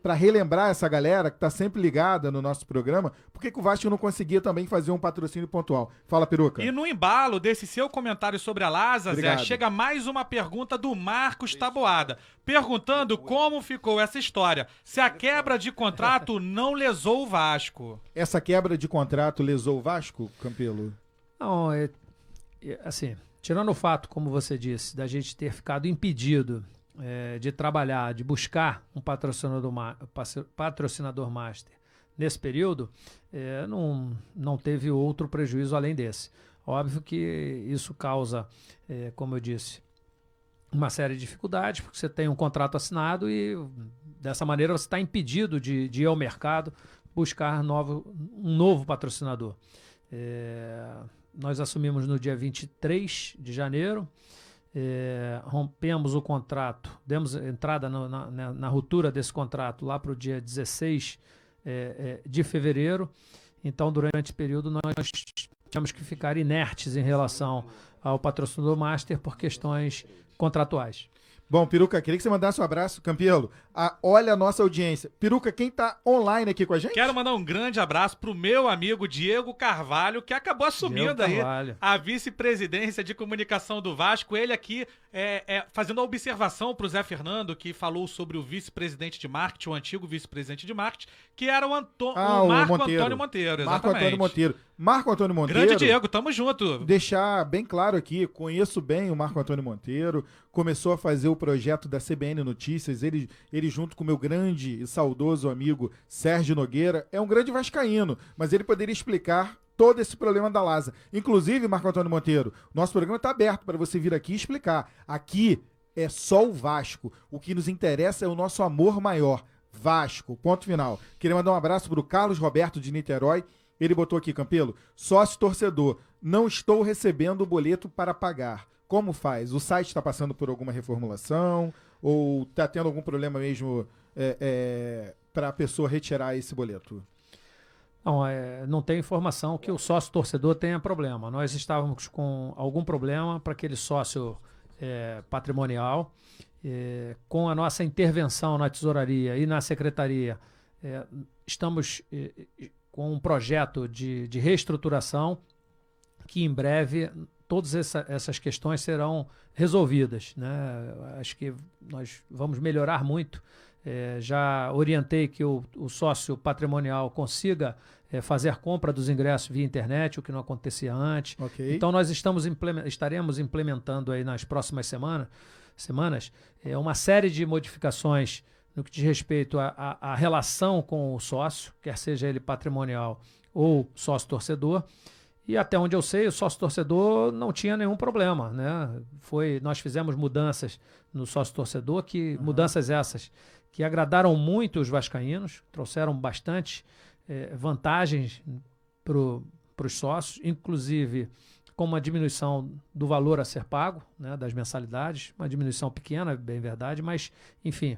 pra relembrar essa galera que tá sempre ligada no nosso programa, por que o Vasco não conseguia também fazer um patrocínio pontual? Fala, Peruca. E no embalo desse seu comentário sobre a LASA, Zé, Obrigado. chega mais uma pergunta do Marcos Taboada, perguntando como ficou essa história, se a quebra de contrato não lesou o Vasco. Essa quebra de contrato lesou o Vasco, Campelo? Não, assim, tirando o fato, como você disse, da gente ter ficado impedido de trabalhar, de buscar um patrocinador master nesse período, não teve outro prejuízo além desse. Óbvio que isso causa, como eu disse, uma série de dificuldades, porque você tem um contrato assinado e dessa maneira você está impedido de ir ao mercado buscar um novo patrocinador. Nós assumimos no dia 23 de janeiro, rompemos o contrato, demos entrada na ruptura desse contrato lá para o dia 16 de fevereiro. Então, durante esse período, nós tínhamos que ficar inertes em relação ao patrocinador master por questões contratuais. Bom, Peruca, queria que você mandasse um abraço, Campelo. Olha a nossa audiência. Peruca, quem tá online aqui com a gente? Quero mandar um grande abraço pro meu amigo Diego Carvalho, que acabou assumindo aí a vice-presidência de comunicação do Vasco. Ele aqui fazendo a observação pro Zé Fernando, que falou sobre o vice-presidente de marketing, o antigo vice-presidente de marketing, que era o Marco Antônio Monteiro. Exatamente. Marco Antônio Monteiro. Marco Antônio Monteiro. Grande Diego, tamo junto. Deixar bem claro aqui, conheço bem o Marco Antônio Monteiro, começou a fazer o projeto da CBN Notícias, ele junto com o meu grande e saudoso amigo Sérgio Nogueira, é um grande vascaíno, mas ele poderia explicar todo esse problema da LASA. Inclusive, Marco Antônio Monteiro, nosso programa está aberto para você vir aqui e explicar. Aqui é só o Vasco. O que nos interessa é o nosso amor maior. Vasco, ponto final. Queria mandar um abraço para o Carlos Roberto de Niterói. Ele botou aqui, Campelo, sócio torcedor, não estou recebendo o boleto para pagar. Como faz? O site está passando por alguma reformulação? Ou está tendo algum problema mesmo para a pessoa retirar esse boleto? Não tem informação que o sócio torcedor tenha problema. Nós estávamos com algum problema para aquele sócio patrimonial. Com a nossa intervenção na tesouraria e na secretaria, estamos com um projeto de reestruturação que em breve todas essas questões serão resolvidas, né? Acho que nós vamos melhorar muito. Já orientei que o sócio patrimonial consiga fazer compra dos ingressos via internet, o que não acontecia antes. Okay. Então nós estaremos implementando aí nas próximas semanas uma série de modificações no que diz respeito à relação com o sócio, quer seja ele patrimonial ou sócio-torcedor. E até onde eu sei, o sócio-torcedor não tinha nenhum problema, né? Nós fizemos mudanças no sócio-torcedor, mudanças essas que agradaram muito os vascaínos, trouxeram bastante vantagens para os sócios, inclusive com uma diminuição do valor a ser pago, né, das mensalidades, uma diminuição pequena, bem verdade, mas, enfim,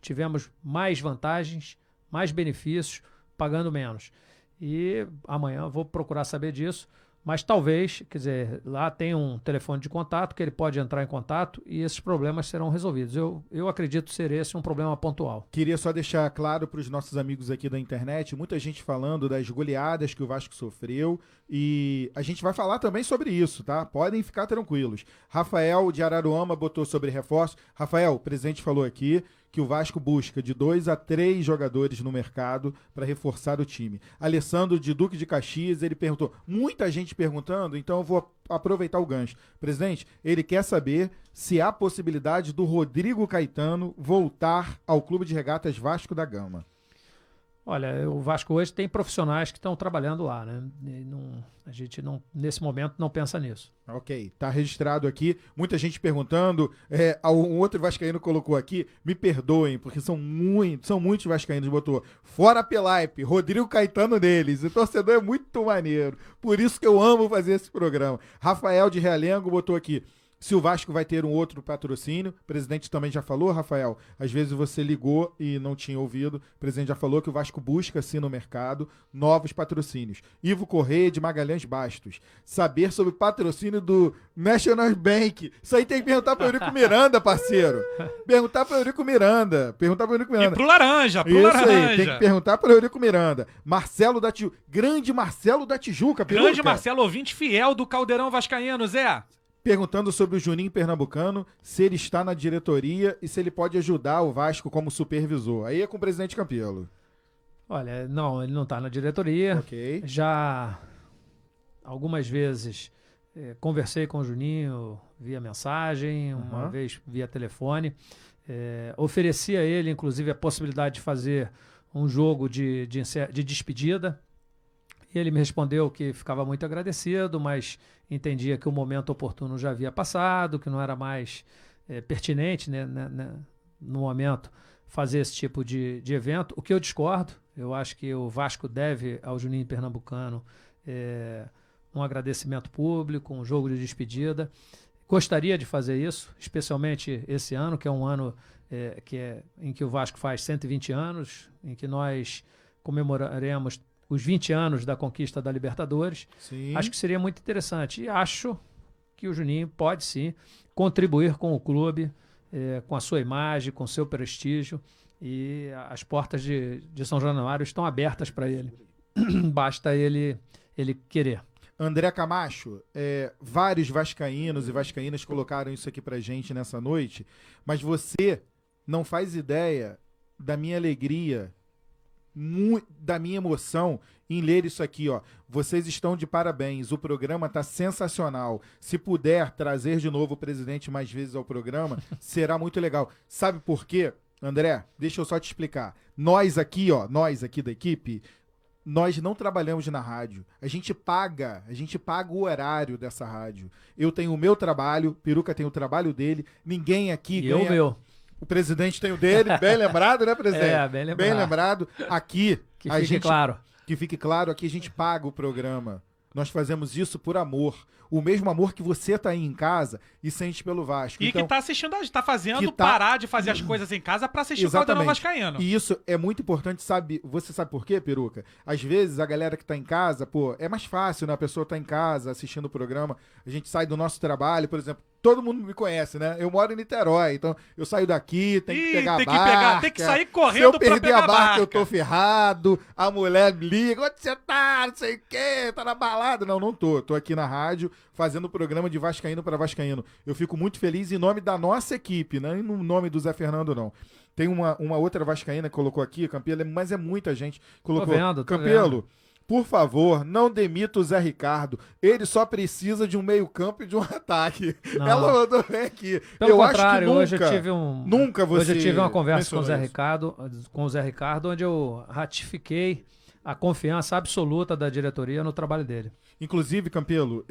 tivemos mais vantagens, mais benefícios, pagando menos. E amanhã eu vou procurar saber disso, mas talvez, quer dizer, lá tem um telefone de contato que ele pode entrar em contato e esses problemas serão resolvidos. Eu acredito ser esse um problema pontual. Queria só deixar claro para os nossos amigos aqui da internet, muita gente falando das goleadas que o Vasco sofreu e a gente vai falar também sobre isso, tá? Podem ficar tranquilos. Rafael de Araruama botou sobre reforço. Rafael, o presidente falou aqui que o Vasco busca de 2 a 3 jogadores no mercado para reforçar o time. Alessandro de Duque de Caxias, ele perguntou, muita gente perguntando, então eu vou aproveitar o gancho. Presidente, ele quer saber se há possibilidade do Rodrigo Caetano voltar ao Clube de Regatas Vasco da Gama. Olha, o Vasco hoje tem profissionais que estão trabalhando lá, né? A gente não, nesse momento, não pensa nisso. Ok, tá registrado aqui. Muita gente perguntando. Um outro vascaíno colocou aqui, me perdoem, porque são muitos vascaínos. Botou fora Pelaipe, Rodrigo Caetano deles. O torcedor é muito maneiro. Por isso que eu amo fazer esse programa. Rafael de Realengo botou aqui. Se o Vasco vai ter um outro patrocínio, o presidente também já falou, Rafael, às vezes você ligou e não tinha ouvido, o presidente já falou que o Vasco busca, sim, no mercado, novos patrocínios. Ivo Correia, de Magalhães Bastos, saber sobre o patrocínio do National Bank. Isso aí tem que perguntar para o Eurico Miranda, parceiro. Perguntar para o Eurico Miranda. E pro Laranja, Aí, tem que perguntar para o Eurico Miranda. Marcelo da Tijuca, grande Marcelo da Tijuca. Grande Marcelo, ouvinte fiel do Caldeirão Vascaíno, Zé. Perguntando sobre o Juninho Pernambucano, se ele está na diretoria e se ele pode ajudar o Vasco como supervisor. Aí é com o presidente Campelo. Olha, não, ele não está na diretoria. Ok. Já algumas vezes conversei com o Juninho via mensagem, uma vez via telefone. Ofereci a ele, inclusive, a possibilidade de fazer um jogo de despedida. E ele me respondeu que ficava muito agradecido, mas entendia que o momento oportuno já havia passado, que não era mais pertinente, né, no momento fazer esse tipo de evento. O que eu discordo, eu acho que o Vasco deve ao Juninho Pernambucano um agradecimento público, um jogo de despedida. Gostaria de fazer isso, especialmente esse ano, que é um ano em que o Vasco faz 120 anos, em que nós comemoraremos os 20 anos da conquista da Libertadores. Sim. Acho que seria muito interessante. E acho que o Juninho pode, sim, contribuir com o clube, com a sua imagem, com o seu prestígio. E as portas de São Januário estão abertas para ele. Basta ele querer. André Camacho, vários vascaínos e vascaínas colocaram isso aqui pra gente nessa noite, mas você não faz ideia da minha alegria, da minha emoção em ler isso aqui, ó. Vocês estão de parabéns, o programa tá sensacional. Se puder trazer de novo o presidente mais vezes ao programa, será muito legal. Sabe por quê, André? Deixa eu só te explicar. Nós aqui da equipe, nós não trabalhamos na rádio. A gente paga o horário dessa rádio. Eu tenho o meu trabalho, Peruca tem o trabalho dele, ninguém aqui ganha... E o meu. O presidente tem o dele, bem lembrado, né, presidente? Bem lembrado. Bem lembrado. Aqui, Que fique claro. Que fique claro, aqui a gente paga o programa. Nós fazemos isso por amor. O mesmo amor que você tá aí em casa e sente pelo Vasco. E então, que tá assistindo, tá fazendo que tá- parar de fazer as coisas em casa pra assistir o Caldeirão Vascaíno. E isso é muito importante, sabe? Você sabe por quê, Peruca? Às vezes a galera que tá em casa, é mais fácil, né? A pessoa tá em casa assistindo o programa, a gente sai do nosso trabalho, por exemplo, todo mundo me conhece, né? Eu moro em Niterói, então eu saio daqui, tenho que pegar a barca. Tem que sair correndo Se eu pra perder pegar a barca, barca. eu tô ferrado, a mulher me liga, onde você tá, não sei o quê, tá na balada. Não tô. Tô aqui na rádio, fazendo o programa de Vascaíno para Vascaíno. Eu fico muito feliz em nome da nossa equipe, não em nome do Zé Fernando, não. Tem uma outra vascaína que colocou aqui, Campelo, mas é muita gente. Colocou, Tô Campelo, vendo. por favor, não demita o Zé Ricardo. Ele só precisa de um meio-campo e de um ataque. Não. Ela mandou bem aqui. Pelo eu contrário, acho que hoje você eu tive uma conversa com mencionou o Zé Ricardo, onde eu ratifiquei a confiança absoluta da diretoria no trabalho dele. Inclusive, Campelo,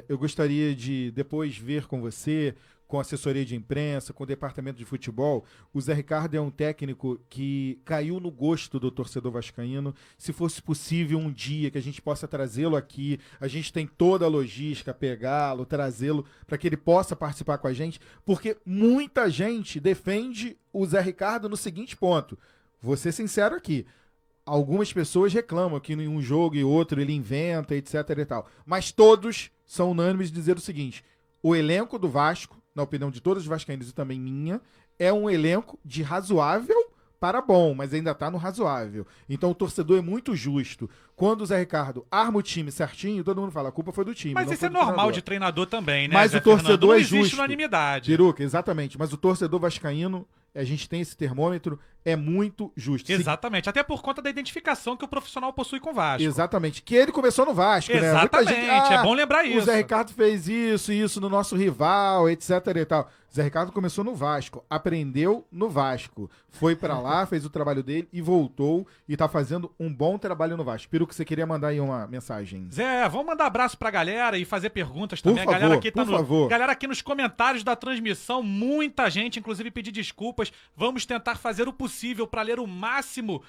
eu gostaria de depois ver com você, com a assessoria de imprensa, com o departamento de futebol. O Zé Ricardo é um técnico que caiu no gosto do torcedor vascaíno. Se fosse possível um dia que a gente possa trazê-lo aqui, a gente tem toda a logística, pegá-lo, trazê-lo, para que ele possa participar com a gente, porque muita gente defende o Zé Ricardo no seguinte ponto. Vou ser sincero aqui. Algumas pessoas reclamam que em um jogo e outro ele inventa, etc e tal. Mas todos são unânimes de dizer o seguinte: o elenco do Vasco, na opinião de todos os vascaínos e também minha, é um elenco de razoável para bom, mas ainda tá no razoável. Então o torcedor é muito justo. Quando o Zé Ricardo arma o time certinho, todo mundo fala, a culpa foi do time. Mas não isso foi é do normal treinador. de treinador também, né? Mas Zé o torcedor Fernando? Não é existe justo. unanimidade. Peruca, exatamente. Mas o torcedor vascaíno, a gente tem esse termômetro, é muito justo. Exatamente, até por conta da identificação que o profissional possui com o Vasco. Exatamente. Que ele começou no Vasco, né? Muita Exatamente, gente, é bom lembrar o isso. Zé Ricardo fez isso no nosso rival, etc e tal. Zé Ricardo começou no Vasco, aprendeu no Vasco, foi pra lá, fez o trabalho dele e voltou e tá fazendo um bom trabalho no Vasco. Peru, que você queria mandar aí uma mensagem. Zé, vamos mandar abraço pra galera e fazer perguntas também. Por A galera favor, aqui tá por favor. galera aqui nos comentários da transmissão, muita gente, inclusive, pedir desculpas. Vamos tentar fazer o possível pra ler o máximo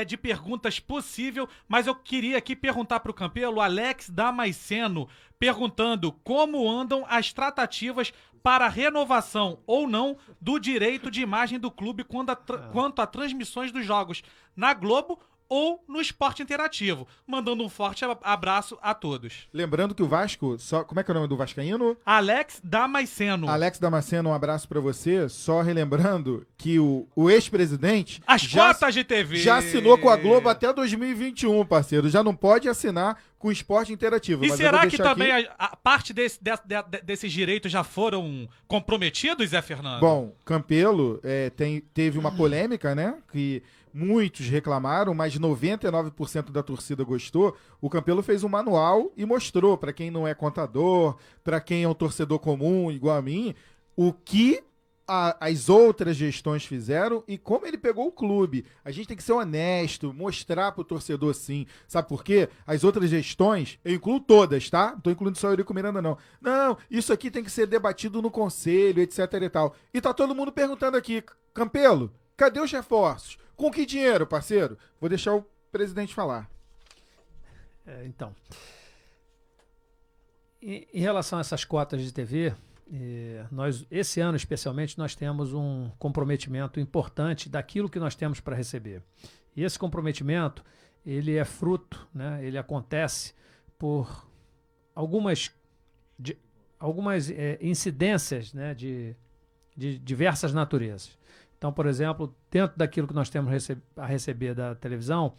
de perguntas possível, mas eu queria aqui perguntar pro Campelo, Alex Damasceno, perguntando como andam as tratativas para a renovação ou não do direito de imagem do clube quanto a transmissões dos jogos na Globo ou no Esporte Interativo. Mandando um forte abraço a todos. Lembrando que o Vasco, como é que é o nome do vascaíno? Alex Damasceno. Alex Damasceno, um abraço pra você. Só relembrando que o ex-presidente As cotas de TV. já assinou com a Globo até 2021, parceiro. Já não pode assinar com o Esporte Interativo. E mas será eu vou que deixar também aqui... a parte desses direitos já foram comprometidos, Zé Fernando? Bom, Campelo teve uma polêmica, né? Que muitos reclamaram, mas 99% da torcida gostou. O Campelo fez um manual e mostrou para quem não é contador, para quem é um torcedor comum igual a mim, o que as outras gestões fizeram e como ele pegou o clube. A gente tem que ser honesto, mostrar pro torcedor sim. Sabe por quê? As outras gestões, eu incluo todas, tá? Não tô incluindo só o Eurico Miranda, não. Não, isso aqui tem que ser debatido no conselho, etc e tal. E tá todo mundo perguntando aqui, Campelo, cadê os reforços? Com que dinheiro, parceiro? Vou deixar o presidente falar. Então, em relação a essas cotas de TV, esse ano especialmente, nós temos um comprometimento importante daquilo que nós temos para receber. E esse comprometimento, ele é fruto, né, ele acontece por algumas incidências, né, de diversas naturezas. Então, por exemplo, dentro daquilo que nós temos a receber da televisão,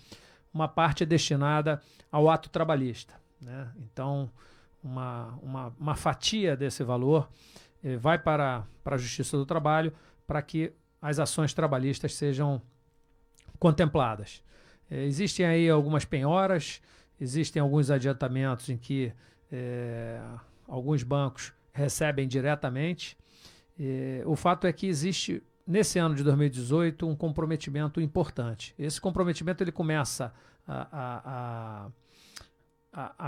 uma parte é destinada ao ato trabalhista, né? Então, uma fatia desse valor vai para a Justiça do Trabalho para que as ações trabalhistas sejam contempladas. Existem aí algumas penhoras, existem alguns adiantamentos em que alguns bancos recebem diretamente. O fato é que existe, nesse ano de 2018, um comprometimento importante. Esse comprometimento ele começa a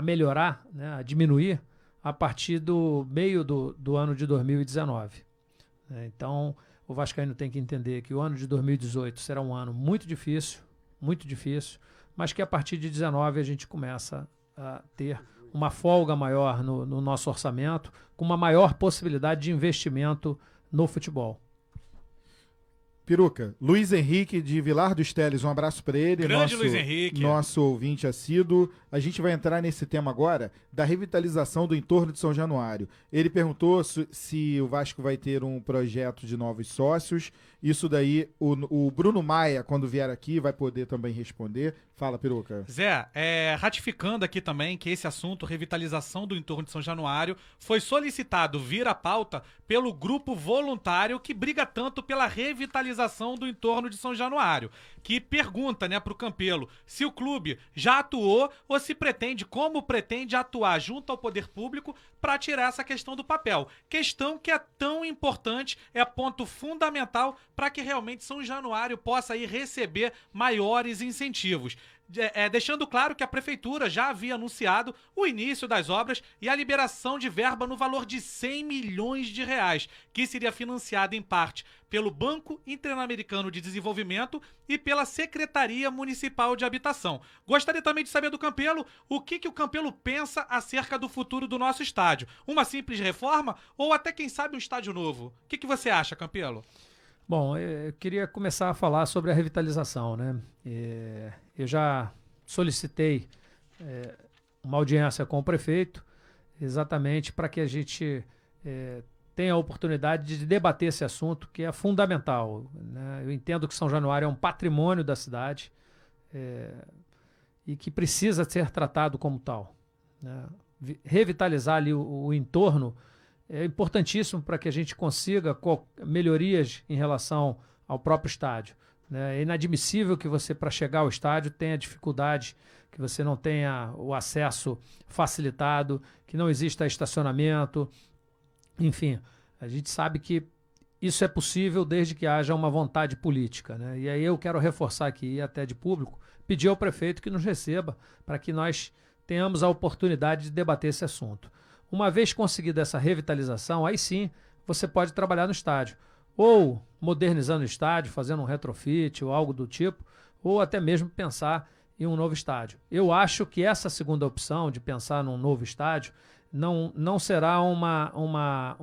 melhorar, né, a diminuir, a partir do meio do ano de 2019. Então, o vascaíno tem que entender que o ano de 2018 será um ano muito difícil, mas que a partir de 2019 a gente começa a ter uma folga maior no nosso orçamento, com uma maior possibilidade de investimento no futebol. Peruca, Luiz Henrique de Vilar dos Teles, um abraço para ele. Grande Luiz Henrique. Nosso ouvinte assíduo. A gente vai entrar nesse tema agora da revitalização do entorno de São Januário. Ele perguntou se o Vasco vai ter um projeto de novos sócios. Isso daí, o Bruno Maia, quando vier aqui, vai poder também responder. Fala, Peruca. Zé, ratificando aqui também que esse assunto, revitalização do entorno de São Januário, foi solicitado vir à pauta pelo grupo voluntário que briga tanto pela revitalização do entorno de São Januário, que pergunta, né, para o Campelo se o clube já atuou ou se como pretende atuar junto ao poder público para tirar essa questão do papel. Questão que é tão importante, é ponto fundamental para que realmente São Januário possa aí receber maiores incentivos. Deixando claro que a Prefeitura já havia anunciado o início das obras e a liberação de verba no valor de 100 milhões de reais, que seria financiada em parte pelo Banco Interamericano de Desenvolvimento e pela Secretaria Municipal de Habitação. Gostaria também de saber do Campelo o que o Campelo pensa acerca do futuro do nosso estádio. Uma simples reforma ou até, quem sabe, um estádio novo? O que você acha, Campelo? Bom, eu queria começar a falar sobre a revitalização, né? Eu já solicitei uma audiência com o prefeito, exatamente para que a gente tenha a oportunidade de debater esse assunto, que é fundamental, né? Eu entendo que São Januário é um patrimônio da cidade e que precisa ser tratado como tal, né? Revitalizar ali o entorno é importantíssimo para que a gente consiga melhorias em relação ao próprio estádio. É inadmissível que você, para chegar ao estádio, tenha dificuldade, que você não tenha o acesso facilitado, que não exista estacionamento. Enfim, a gente sabe que isso é possível desde que haja uma vontade política, né? E aí eu quero reforçar aqui, até de público, pedir ao prefeito que nos receba para que nós tenhamos a oportunidade de debater esse assunto. Uma vez conseguida essa revitalização, aí sim você pode trabalhar no estádio, ou modernizando o estádio, fazendo um retrofit ou algo do tipo, ou até mesmo pensar em um novo estádio. Eu acho que essa segunda opção de pensar num novo estádio não será uma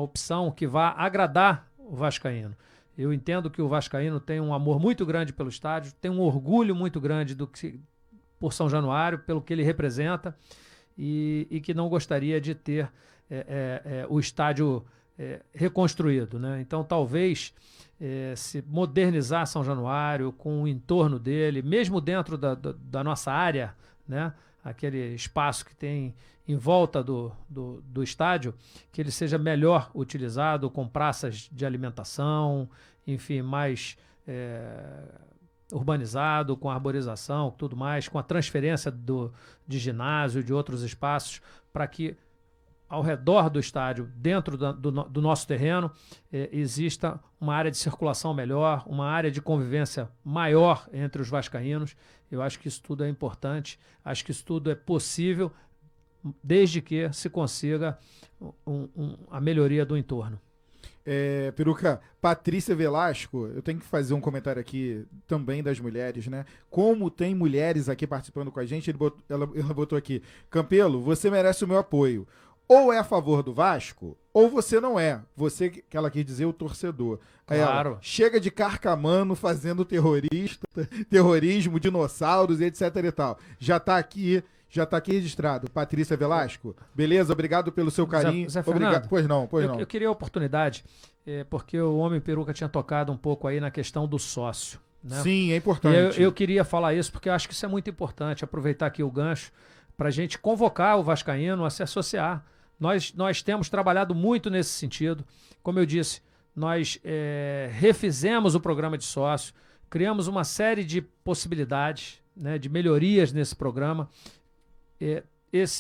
opção que vá agradar o vascaíno. Eu entendo que o vascaíno tem um amor muito grande pelo estádio, tem um orgulho muito grande por São Januário, pelo que ele representa, e que não gostaria de ter o estádio reconstruído, né? Então, talvez se modernizar São Januário com o entorno dele, mesmo dentro da nossa área, né? Aquele espaço que tem em volta do estádio, que ele seja melhor utilizado com praças de alimentação, enfim, mais urbanizado, com arborização, tudo mais, com a transferência de ginásio, de outros espaços, para que ao redor do estádio, dentro do nosso terreno, exista uma área de circulação melhor, uma área de convivência maior entre os vascaínos. Eu acho que isso tudo é importante, acho que isso tudo é possível, desde que se consiga a melhoria do entorno. Peruca, Patrícia Velasco, eu tenho que fazer um comentário aqui também das mulheres, né? Como tem mulheres aqui participando com a gente, ela botou aqui: Campelo, você merece o meu apoio. Ou é a favor do Vasco, ou você não é. Você, que ela quis dizer, o torcedor. Aí Claro. ela, chega de carcamano fazendo terrorismo, dinossauros, etc e tal. Já tá aqui registrado. Patrícia Velasco, beleza? Obrigado pelo seu carinho. Zé Obrigado. Fernando, Pois não. Eu queria a oportunidade, porque o Homem Peruca tinha tocado um pouco aí na questão do sócio, né? Sim, é E importante. eu queria falar isso porque eu acho que isso é muito importante, aproveitar aqui o gancho para a gente convocar o vascaíno a se associar. Nós temos trabalhado muito nesse sentido. Como eu disse, nós refizemos o programa de sócio, criamos uma série de possibilidades, né, de melhorias nesse programa.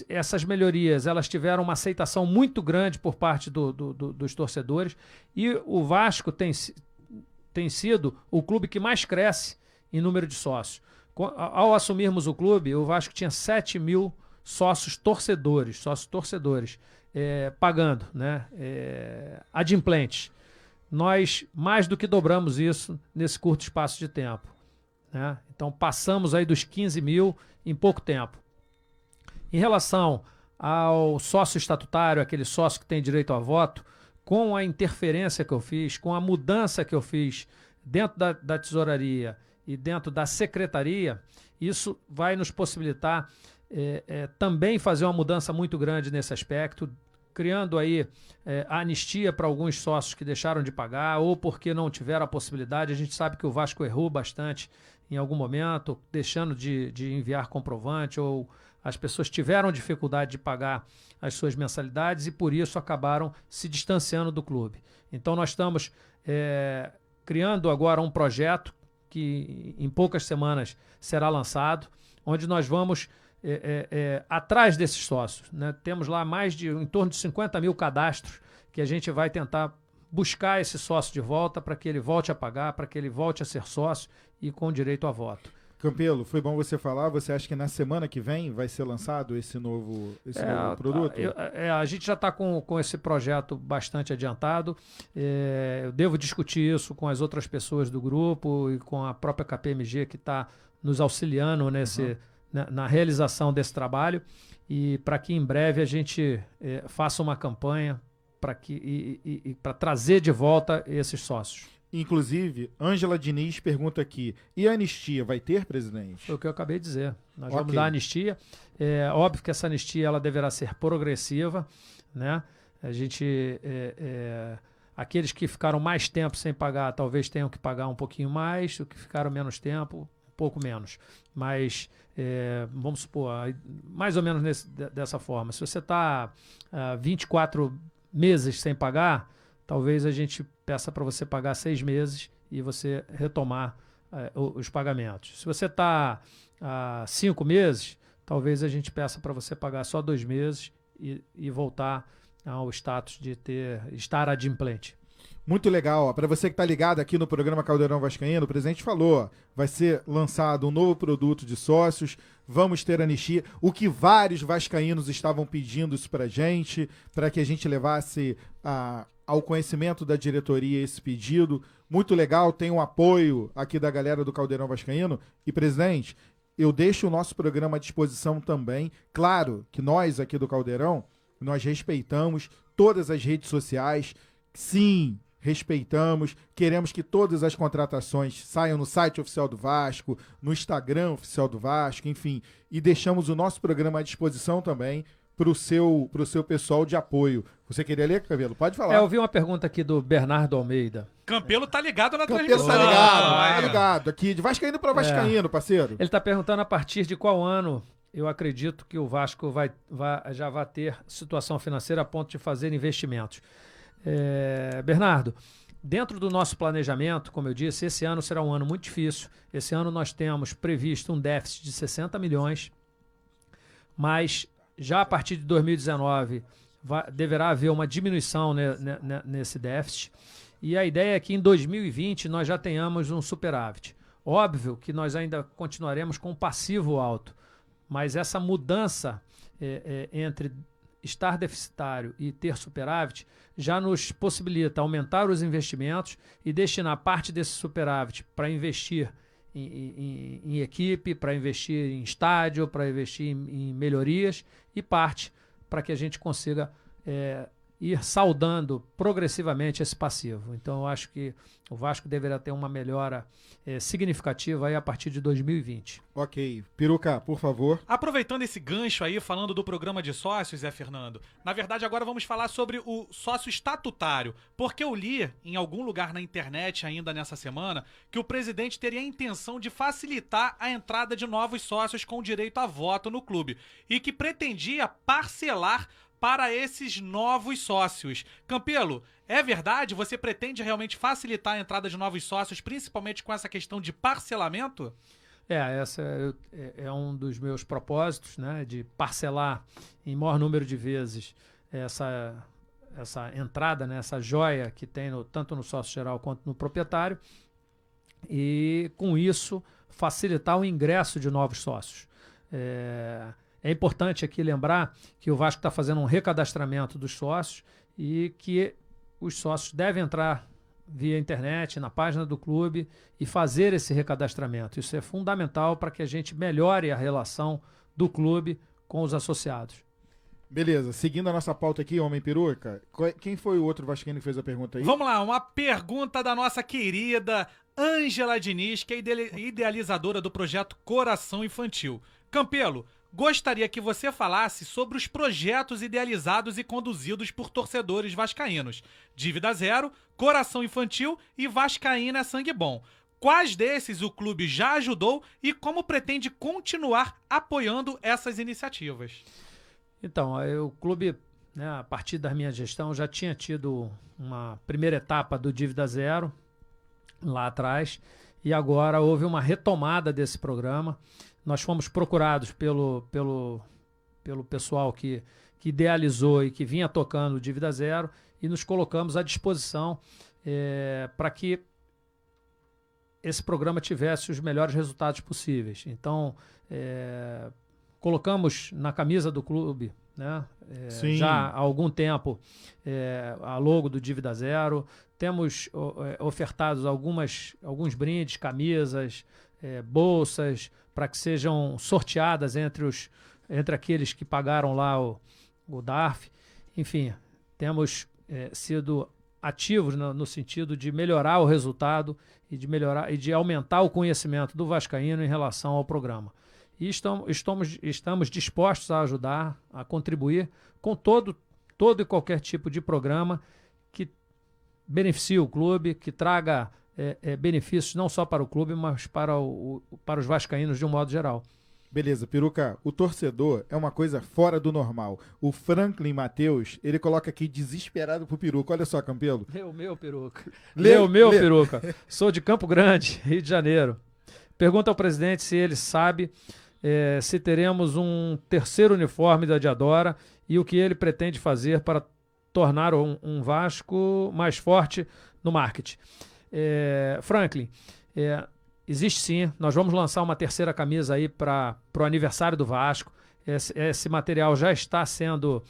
Essas melhorias, elas tiveram uma aceitação muito grande por parte dos torcedores, e o Vasco tem sido o clube que mais cresce em número de sócios. Ao assumirmos o clube, o Vasco tinha 7 mil sócios torcedores, pagando, né, adimplentes. Nós mais do que dobramos isso nesse curto espaço de tempo, né? Então passamos aí dos 15 mil em pouco tempo. Em relação ao sócio estatutário, aquele sócio que tem direito a voto, com a interferência que eu fiz, com a mudança que eu fiz dentro da tesouraria e dentro da secretaria, isso vai nos possibilitar também fazer uma mudança muito grande nesse aspecto, criando aí a anistia para alguns sócios que deixaram de pagar ou porque não tiveram a possibilidade. A gente sabe que o Vasco errou bastante em algum momento, deixando de enviar comprovante, ou as pessoas tiveram dificuldade de pagar as suas mensalidades e por isso acabaram se distanciando do clube. Então nós estamos criando agora um projeto que em poucas semanas será lançado, onde nós vamos atrás desses sócios, né? Temos lá em torno de 50 mil cadastros que a gente vai tentar buscar esse sócio de volta para que ele volte a pagar, para que ele volte a ser sócio e com direito a voto. Campelo, foi bom você falar. Você acha que na semana que vem vai ser lançado esse novo produto? A gente já está com esse projeto bastante adiantado. Eu devo discutir isso com as outras pessoas do grupo e com a própria KPMG, que está nos auxiliando na realização desse trabalho, e para que em breve a gente faça uma campanha para trazer de volta esses sócios. Inclusive, Ângela Diniz pergunta aqui: e a anistia vai ter, presidente? Foi o que eu acabei de dizer. Nós vamos dar anistia. É óbvio que essa anistia ela deverá ser progressiva, né? A gente, aqueles que ficaram mais tempo sem pagar, talvez tenham que pagar um pouquinho mais, os que ficaram menos tempo, um pouco menos. Mas vamos supor, mais ou menos dessa forma. Se você está 24 meses sem pagar, talvez a gente peça para você pagar 6 meses e você retomar os pagamentos. Se você está há 5 meses, talvez a gente peça para você pagar só 2 meses e voltar ao status de estar adimplente. Muito legal. Para você que está ligado aqui no programa Caldeirão Vascaíno, o presidente falou, ó, vai ser lançado um novo produto de sócios, vamos ter anistia, o que vários vascaínos estavam pedindo isso para gente, para que a gente levasse ao conhecimento da diretoria esse pedido. Muito legal, tem um apoio aqui da galera do Caldeirão Vascaíno. E, presidente, eu deixo o nosso programa à disposição também. Claro que nós aqui do Caldeirão, nós respeitamos todas as redes sociais. Sim, respeitamos, queremos que todas as contratações saiam no site oficial do Vasco, no Instagram oficial do Vasco, enfim, e deixamos o nosso programa à disposição também para o seu pessoal de apoio. Você queria ler, Cabelo? Pode falar. Eu vi uma pergunta aqui do Bernardo Almeida. Campelo tá ligado na Campelo transmissão. tá ligado, aqui, de Vascaíno para Vascaíno, parceiro. Ele está perguntando a partir de qual ano eu acredito que o Vasco já vai ter situação financeira a ponto de fazer investimentos. Bernardo, dentro do nosso planejamento, como eu disse, esse ano será um ano muito difícil. Esse ano nós temos previsto um déficit de 60 milhões, mas já a partir de 2019 deverá haver uma diminuição nesse déficit. E a ideia é que em 2020 nós já tenhamos um superávit. Óbvio que nós ainda continuaremos com um passivo alto, mas essa mudança entre estar deficitário e ter superávit já nos possibilita aumentar os investimentos e destinar parte desse superávit para investir em equipe, para investir em estádio, para investir em melhorias e parte para que a gente consiga ir saldando progressivamente esse passivo. Então eu acho que o Vasco deverá ter uma melhora significativa aí a partir de 2020. Ok. Peruca, por favor. Aproveitando esse gancho aí, falando do programa de sócios, Zé Fernando, na verdade agora vamos falar sobre o sócio estatutário, porque eu li em algum lugar na internet ainda nessa semana que o presidente teria a intenção de facilitar a entrada de novos sócios com direito a voto no clube e que pretendia parcelar para esses novos sócios. Campelo, é verdade? Você pretende realmente facilitar a entrada de novos sócios, principalmente com essa questão de parcelamento? Essa é um dos meus propósitos, né, de parcelar em maior número de vezes essa entrada, né, essa joia que tem tanto no sócio geral quanto no proprietário e, com isso, facilitar o ingresso de novos sócios. É importante aqui lembrar que o Vasco está fazendo um recadastramento dos sócios e que os sócios devem entrar via internet, na página do clube e fazer esse recadastramento. Isso é fundamental para que a gente melhore a relação do clube com os associados. Beleza, seguindo a nossa pauta aqui, Homem Peruca, quem foi o outro vascaíno que fez a pergunta aí? Vamos lá, uma pergunta da nossa querida Ângela Diniz, que é idealizadora do projeto Coração Infantil. Campelo, gostaria que você falasse sobre os projetos idealizados e conduzidos por torcedores vascaínos. Dívida Zero, Coração Infantil e Vascaína é Sangue Bom. Quais desses o clube já ajudou e como pretende continuar apoiando essas iniciativas? Então, o clube, né, a partir da minha gestão, já tinha tido uma primeira etapa do Dívida Zero lá atrás e agora houve uma retomada desse programa. Nós fomos procurados pelo pessoal que idealizou e que vinha tocando o Dívida Zero e nos colocamos à disposição para que esse programa tivesse os melhores resultados possíveis. Então, colocamos na camisa do clube, né, já há algum tempo, a logo do Dívida Zero. Temos ofertados alguns brindes, camisas, bolsas, para que sejam sorteadas entre aqueles que pagaram lá o DARF. Enfim, temos sido ativos no sentido de melhorar o resultado e de aumentar o conhecimento do vascaíno em relação ao programa. E estamos dispostos a ajudar, a contribuir com todo e qualquer tipo de programa que beneficie o clube, que traga benefícios não só para o clube, mas para os vascaínos de um modo geral. Beleza, Peruca, o torcedor é uma coisa fora do normal. O Franklin Matheus, ele coloca aqui desesperado pro Peruca. Olha só, Campelo. Lê o meu, Peruca. Lê o meu, Peruca. Sou de Campo Grande, Rio de Janeiro. Pergunta ao presidente se ele sabe se teremos um terceiro uniforme da Diadora e o que ele pretende fazer para tornar um Vasco mais forte no marketing. Franklin, existe sim, nós vamos lançar uma terceira camisa aí para o aniversário do Vasco. Esse material já está sendo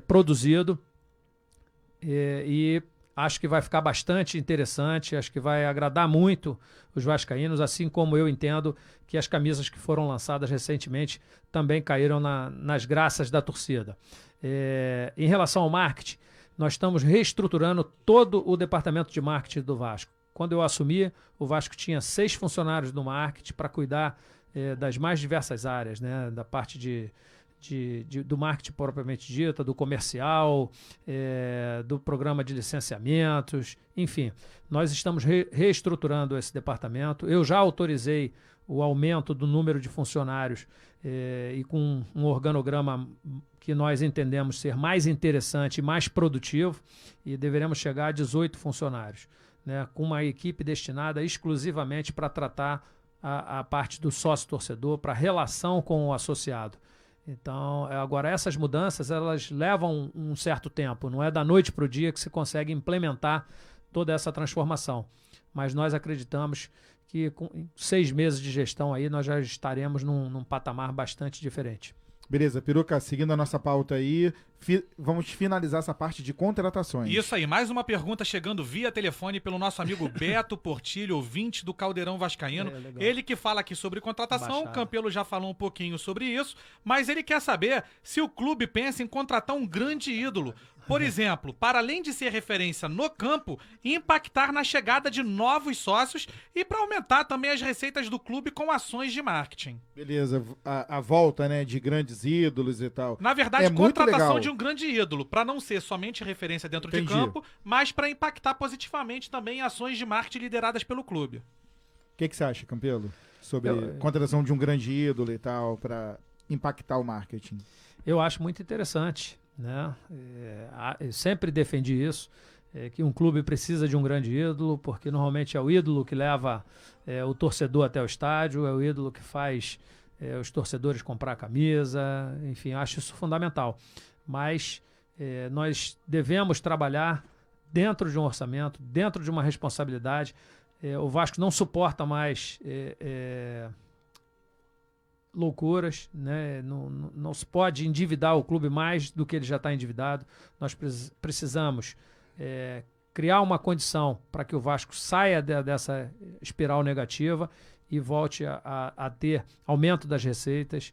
produzido e acho que vai ficar bastante interessante, acho que vai agradar muito os vascaínos, assim como eu entendo que as camisas que foram lançadas recentemente também caíram nas graças da torcida. Em relação ao marketing, nós estamos reestruturando todo o departamento de marketing do Vasco. Quando eu assumi, o Vasco tinha 6 funcionários do marketing para cuidar das mais diversas áreas, né? Da parte do marketing propriamente dita, do comercial, do programa de licenciamentos, enfim. Nós estamos reestruturando esse departamento. Eu já autorizei o aumento do número de funcionários e com um organograma que nós entendemos ser mais interessante e mais produtivo, e deveremos chegar a 18 funcionários, né, com uma equipe destinada exclusivamente para tratar a parte do sócio-torcedor, para a relação com o associado. Então, agora essas mudanças, elas levam um certo tempo, não é da noite para o dia que se consegue implementar toda essa transformação. Mas nós acreditamos que com 6 meses de gestão aí, nós já estaremos num patamar bastante diferente. Beleza, Peruca, seguindo a nossa pauta aí, vamos finalizar essa parte de contratações. Isso aí, mais uma pergunta chegando via telefone pelo nosso amigo Beto Portilho, ouvinte do Caldeirão Vascaíno. Ele que fala aqui sobre contratação, o Campelo já falou um pouquinho sobre isso, mas ele quer saber se o clube pensa em contratar um grande ídolo. Por exemplo, para além de ser referência no campo, impactar na chegada de novos sócios e para aumentar também as receitas do clube com ações de marketing. Beleza, a volta, né, de grandes ídolos e tal. Na verdade, muito contratação legal. de um grande ídolo, para não ser somente referência dentro Entendi. de campo, mas para impactar positivamente também em ações de marketing lideradas pelo clube. O que você acha, Campelo, sobre contratação de um grande ídolo e tal, para impactar o marketing? Eu acho muito interessante, né? Eu sempre defendi isso, que um clube precisa de um grande ídolo, porque normalmente é o ídolo que leva o torcedor até o estádio, é o ídolo que faz os torcedores comprar a camisa, enfim, acho isso fundamental. Mas nós devemos trabalhar dentro de um orçamento, dentro de uma responsabilidade. O Vasco não suporta mais loucuras, né? Não se pode endividar o clube mais do que ele já está endividado. Nós precisamos criar uma condição para que o Vasco saia dessa espiral negativa e volte a ter aumento das receitas,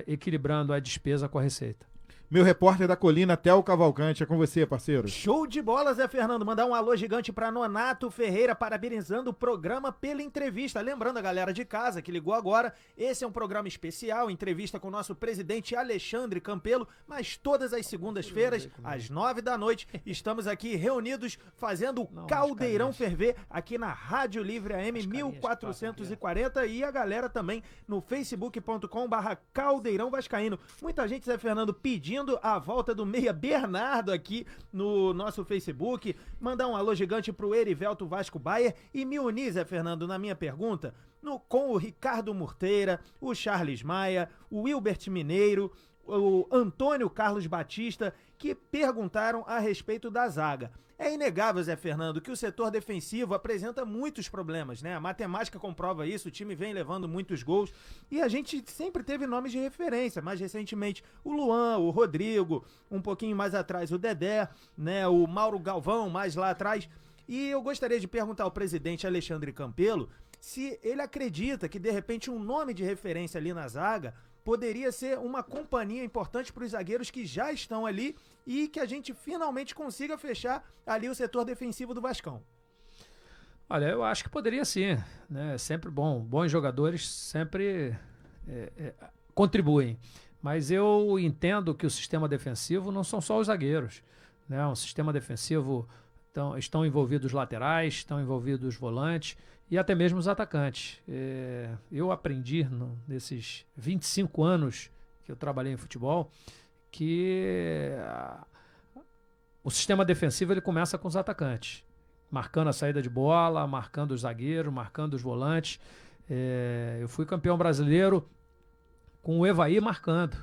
equilibrando a despesa com a receita. Meu repórter da colina, Theo Cavalcante, é com você, parceiro. Show de bola, Zé Fernando. Mandar um alô gigante pra Nonato Ferreira, parabenizando o programa pela entrevista. Lembrando a galera de casa que ligou agora, esse é um programa especial, entrevista com o nosso presidente Alexandre Campelo, mas todas as segundas-feiras, às 9 da noite, estamos aqui reunidos fazendo o Caldeirão Ferver aqui na Rádio Livre AM 1440 e a galera também no facebook.com/Caldeirão Vascaíno. Muita gente, Zé Fernando, pedindo a volta do Meia Bernardo aqui no nosso Facebook. Mandar um alô gigante pro Erivelto Vasco Bayer e me unir, Zé Fernando, na minha pergunta, com o Ricardo Murteira, o Charles Maia, o Wilbert Mineiro, o Antônio Carlos Batista, que perguntaram a respeito da zaga. É inegável, Zé Fernando, que o setor defensivo apresenta muitos problemas, né? A matemática comprova isso, o time vem levando muitos gols e a gente sempre teve nomes de referência, mais recentemente o Luan, o Rodrigo, um pouquinho mais atrás o Dedé, né? O Mauro Galvão, mais lá atrás. E eu gostaria de perguntar ao presidente Alexandre Campelo se ele acredita que, de repente, um nome de referência ali na zaga poderia ser uma companhia importante para os zagueiros que já estão ali e que a gente finalmente consiga fechar ali o setor defensivo do Vascão. Olha, eu acho que poderia sim, né? Sempre bom. Bons jogadores sempre contribuem. Mas eu entendo que o sistema defensivo não são só os zagueiros, né? Um sistema defensivo, estão envolvidos os laterais, estão envolvidos os volantes e até mesmo os atacantes. Eu aprendi nesses 25 anos que eu trabalhei em futebol que o sistema defensivo ele começa com os atacantes, marcando a saída de bola, marcando os zagueiros, marcando os volantes. Eu fui campeão brasileiro com o Evaí marcando.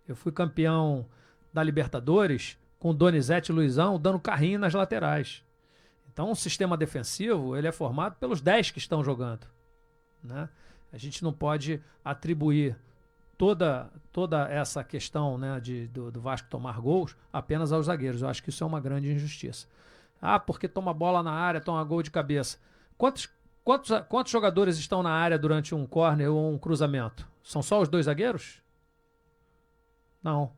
Eu fui campeão da Libertadores com o Donizete e Luizão dando carrinho nas laterais. Então, o sistema defensivo ele é formado pelos 10 que estão jogando, né? A gente não pode atribuir toda essa questão, né, do Vasco tomar gols apenas aos zagueiros. Eu acho que isso é uma grande injustiça. Ah, porque toma bola na área, toma gol de cabeça. Quantos jogadores estão na área durante um córner ou um cruzamento? São só os 2 zagueiros? Não.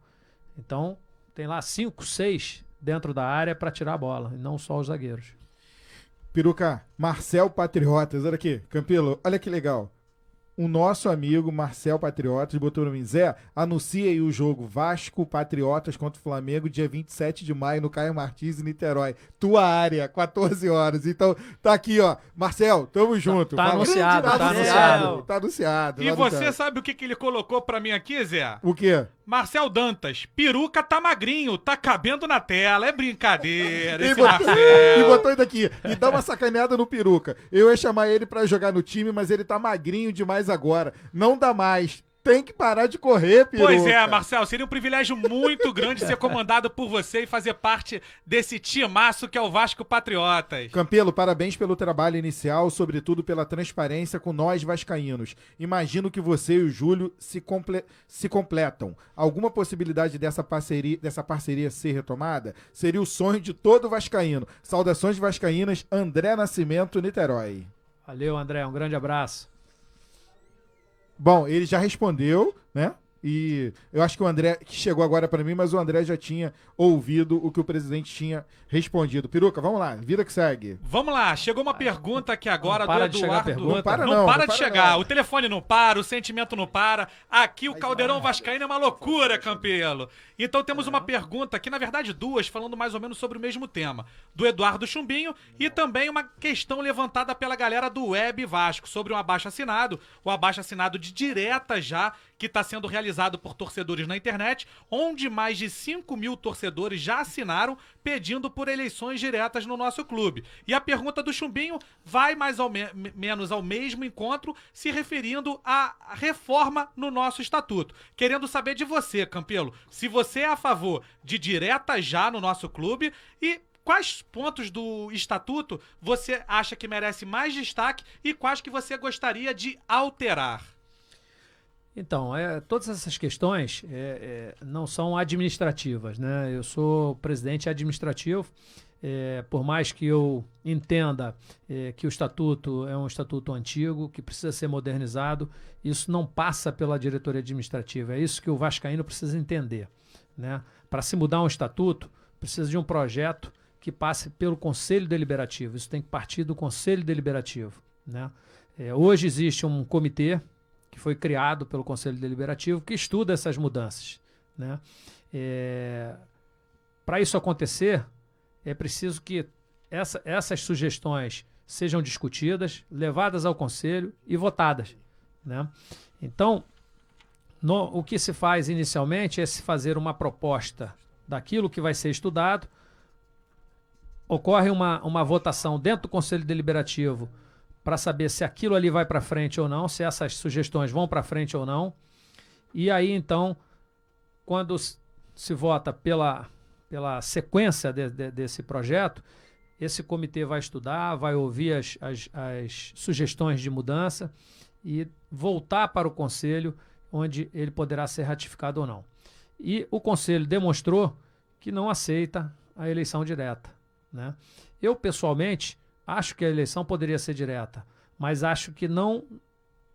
Então, tem lá 5, 6 dentro da área para tirar a bola, e não só os zagueiros. Peruca, Marcel Patriotas, olha aqui, Campelo, olha que legal. O nosso amigo Marcel Patriotas botou no mim, Zé, anuncia aí o jogo Vasco Patriotas contra o Flamengo, dia 27 de maio, no Caio Martins, em Niterói. Tua área, 14 horas. Então, tá aqui, ó. Marcel, tamo junto. Tá Fala. anunciado, Tá tá anunciado. Tá anunciado. E tá você anunciado. sabe o que ele colocou pra mim aqui, Zé? O quê? Marcel Dantas, peruca tá magrinho, tá cabendo na tela, é brincadeira esse E Marcel. botou isso aqui. E dá uma sacaneada no Peruca. Eu ia chamar ele pra jogar no time, mas ele tá magrinho demais agora. Não dá mais. Tem que parar de correr, Peruca. Pois é, Marcel, seria um privilégio muito grande ser comandado por você e fazer parte desse timaço que é o Vasco Patriotas. Campelo, parabéns pelo trabalho inicial, sobretudo pela transparência com nós vascaínos. Imagino que você e o Júlio se completam. Alguma possibilidade dessa parceria ser retomada? Seria o sonho de todo vascaíno. Saudações vascaínas, André Nascimento, Niterói. Valeu, André, um grande abraço. Bom, ele já respondeu, né? E eu acho que o André, que chegou agora para mim, mas o André já tinha ouvido o que o presidente tinha respondido. Peruca, vamos lá, vida que segue. Vamos lá, chegou uma pergunta aqui agora Não para do de chegar a Eduardo. pergunta. Não para Não não, para não de para chegar, não. o telefone não para, o sentimento não para. Aqui o Caldeirão Vascaíno é uma loucura, Campelo. Então temos uma pergunta aqui, na verdade 2, falando mais ou menos sobre o mesmo tema, do Eduardo Chumbinho e também uma questão levantada pela galera do Web Vasco sobre um abaixo-assinado, o abaixo-assinado de direta já, que está sendo realizado por torcedores na internet, onde mais de 5 mil torcedores já assinaram pedindo por eleições diretas no nosso clube. E a pergunta do Chumbinho vai mais ou menos ao mesmo encontro, se referindo à reforma no nosso estatuto. Querendo saber de você, Campelo, se você é a favor de direta já no nosso clube e quais pontos do estatuto você acha que merece mais destaque e quais que você gostaria de alterar. Então, todas essas questões não são administrativas, né? Eu sou presidente administrativo, por mais que eu entenda que o estatuto é um estatuto antigo, que precisa ser modernizado, isso não passa pela diretoria administrativa. É isso que o vascaíno precisa entender, né? Para se mudar um estatuto, precisa de um projeto que passe pelo Conselho Deliberativo. Isso tem que partir do Conselho Deliberativo, né? Hoje existe um comitê que foi criado pelo Conselho Deliberativo, que estuda essas mudanças, né? Para isso acontecer, é preciso que essas sugestões sejam discutidas, levadas ao Conselho e votadas, né? Então, o que se faz inicialmente é se fazer uma proposta daquilo que vai ser estudado, ocorre uma votação dentro do Conselho Deliberativo para saber se aquilo ali vai para frente ou não, se essas sugestões vão para frente ou não. E aí, então, quando se vota pela sequência desse projeto, esse comitê vai estudar, vai ouvir as sugestões de mudança e voltar para o Conselho, onde ele poderá ser ratificado ou não. E o Conselho demonstrou que não aceita a eleição direta, né? Eu, pessoalmente, acho que a eleição poderia ser direta, mas acho que não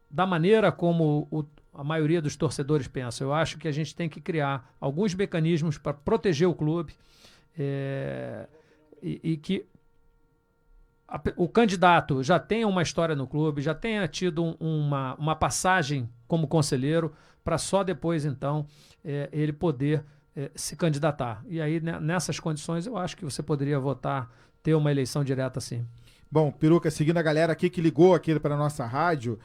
da maneira como a maioria dos torcedores pensa. Eu acho que a gente tem que criar alguns mecanismos para proteger o clube e que o candidato já tenha uma história no clube, já tenha tido uma passagem como conselheiro, para só depois, então, ele poder se candidatar. E aí, nessas condições, eu acho que você poderia votar, ter uma eleição direta sim. Bom, Peruca, seguindo a galera aqui que ligou aqui para nossa rádio,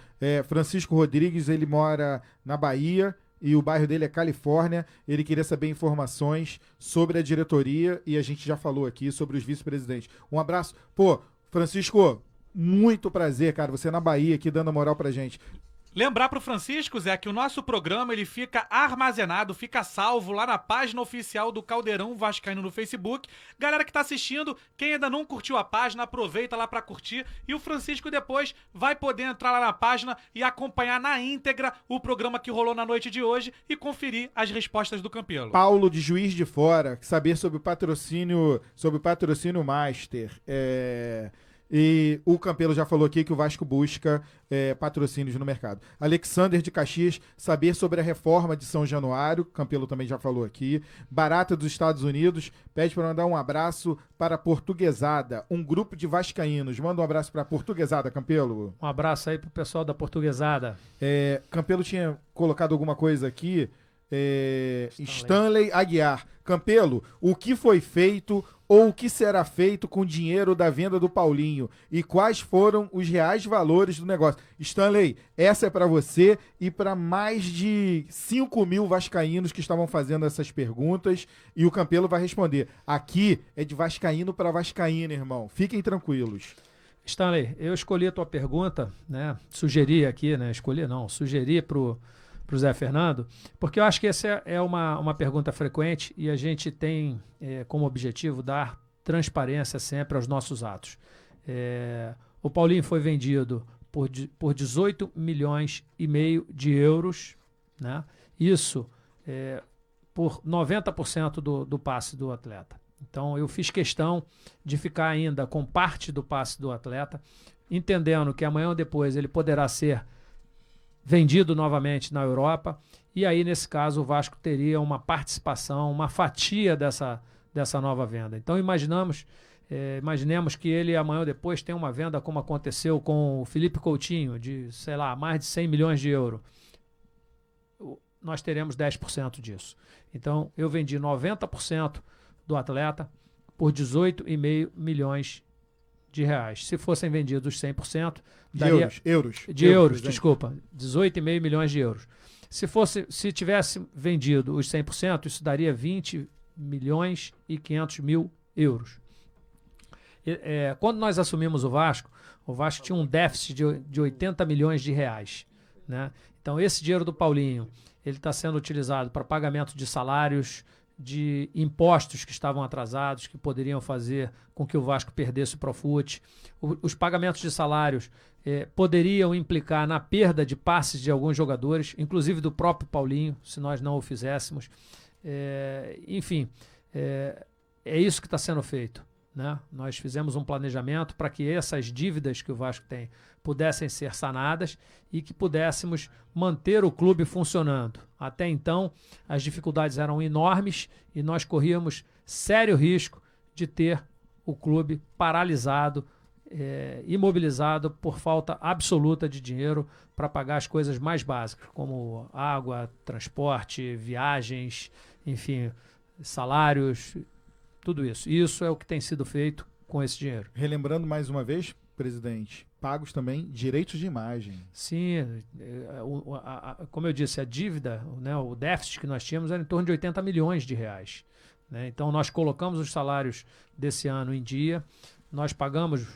Francisco Rodrigues, ele mora na Bahia e o bairro dele é Califórnia. Ele queria saber informações sobre a diretoria e a gente já falou aqui sobre os vice-presidentes. Um abraço. Pô, Francisco, muito prazer, cara, você na Bahia aqui dando moral pra gente. Lembrar pro Francisco, Zé, que o nosso programa ele fica armazenado, fica salvo lá na página oficial do Caldeirão Vascaíno no Facebook. Galera que tá assistindo, quem ainda não curtiu a página, aproveita lá pra curtir. E o Francisco depois vai poder entrar lá na página e acompanhar na íntegra o programa que rolou na noite de hoje e conferir as respostas do Campelo. Paulo de Juiz de Fora, saber sobre o patrocínio Master. E o Campelo já falou aqui que o Vasco busca patrocínios no mercado. Alexander de Caxias, saber sobre a reforma de São Januário. Campelo também já falou aqui. Barata dos Estados Unidos, pede para mandar um abraço para a Portuguesada, um grupo de vascaínos. Manda um abraço para a Portuguesada, Campelo. Um abraço aí pro pessoal da Portuguesada. Campelo tinha colocado alguma coisa aqui. Stanley Aguiar. Campelo, o que foi feito ou o que será feito com o dinheiro da venda do Paulinho? E quais foram os reais valores do negócio? Stanley, essa é para você e para mais de 5 mil vascaínos que estavam fazendo essas perguntas. E o Campelo vai responder. Aqui é de vascaíno para vascaíno, irmão. Fiquem tranquilos. Stanley, eu escolhi a tua pergunta, né? Sugeri aqui, né? Sugeri pro Zé Fernando, porque eu acho que essa é uma pergunta frequente e a gente tem como objetivo dar transparência sempre aos nossos atos. O Paulinho foi vendido por 18 milhões e meio de euros, né? Isso por 90% do passe do atleta. Então eu fiz questão de ficar ainda com parte do passe do atleta, entendendo que amanhã ou depois ele poderá ser vendido novamente na Europa, e aí nesse caso o Vasco teria uma participação, uma fatia dessa nova venda. Então imaginemos que ele amanhã ou depois tem uma venda como aconteceu com o Felipe Coutinho, de, sei lá, mais de 100 milhões de euros. Nós teremos 10% disso. Então eu vendi 90% do atleta por 18,5 milhões de reais. Se fossem vendidos 100%, daria... De euros, desculpa. 18,5 milhões de euros. Se tivesse vendido os 100%, isso daria 20 milhões e 500 mil euros. Quando nós assumimos o Vasco tinha um déficit de 80 milhões de reais, né? Então esse dinheiro do Paulinho, ele está sendo utilizado para pagamento de salários, de impostos que estavam atrasados, que poderiam fazer com que o Vasco perdesse o Profut. Os pagamentos de salários poderiam implicar na perda de passes de alguns jogadores, inclusive do próprio Paulinho, se nós não o fizéssemos. Enfim, é isso que está sendo feito, né? Nós fizemos um planejamento para que essas dívidas que o Vasco tem pudessem ser sanadas e que pudéssemos manter o clube funcionando. Até então, as dificuldades eram enormes e nós corríamos sério risco de ter o clube paralisado, imobilizado por falta absoluta de dinheiro para pagar as coisas mais básicas, como água, transporte, viagens, enfim, salários, tudo isso. Isso é o que tem sido feito com esse dinheiro. Relembrando mais uma vez, presidente, pagos também direitos de imagem. Sim, como eu disse, a dívida, né, o déficit que nós tínhamos era em torno de 80 milhões de reais, né? Então nós colocamos os salários desse ano em dia, nós pagamos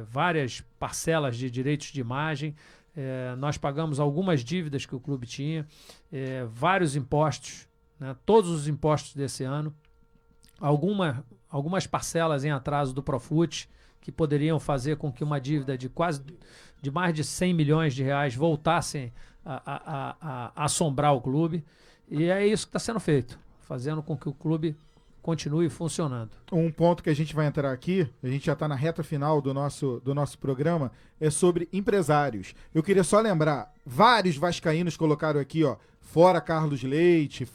várias parcelas de direitos de imagem, nós pagamos algumas dívidas que o clube tinha, vários impostos, né, todos os impostos desse ano, algumas parcelas em atraso do Profut, que poderiam fazer com que uma dívida de mais de 100 milhões de reais voltassem a assombrar o clube. E é isso que está sendo feito, fazendo com que o clube continue funcionando. Um ponto que a gente vai entrar aqui, a gente já está na reta final do nosso programa, é sobre empresários. Eu queria só lembrar, vários vascaínos colocaram aqui, ó, fora Carlos Leite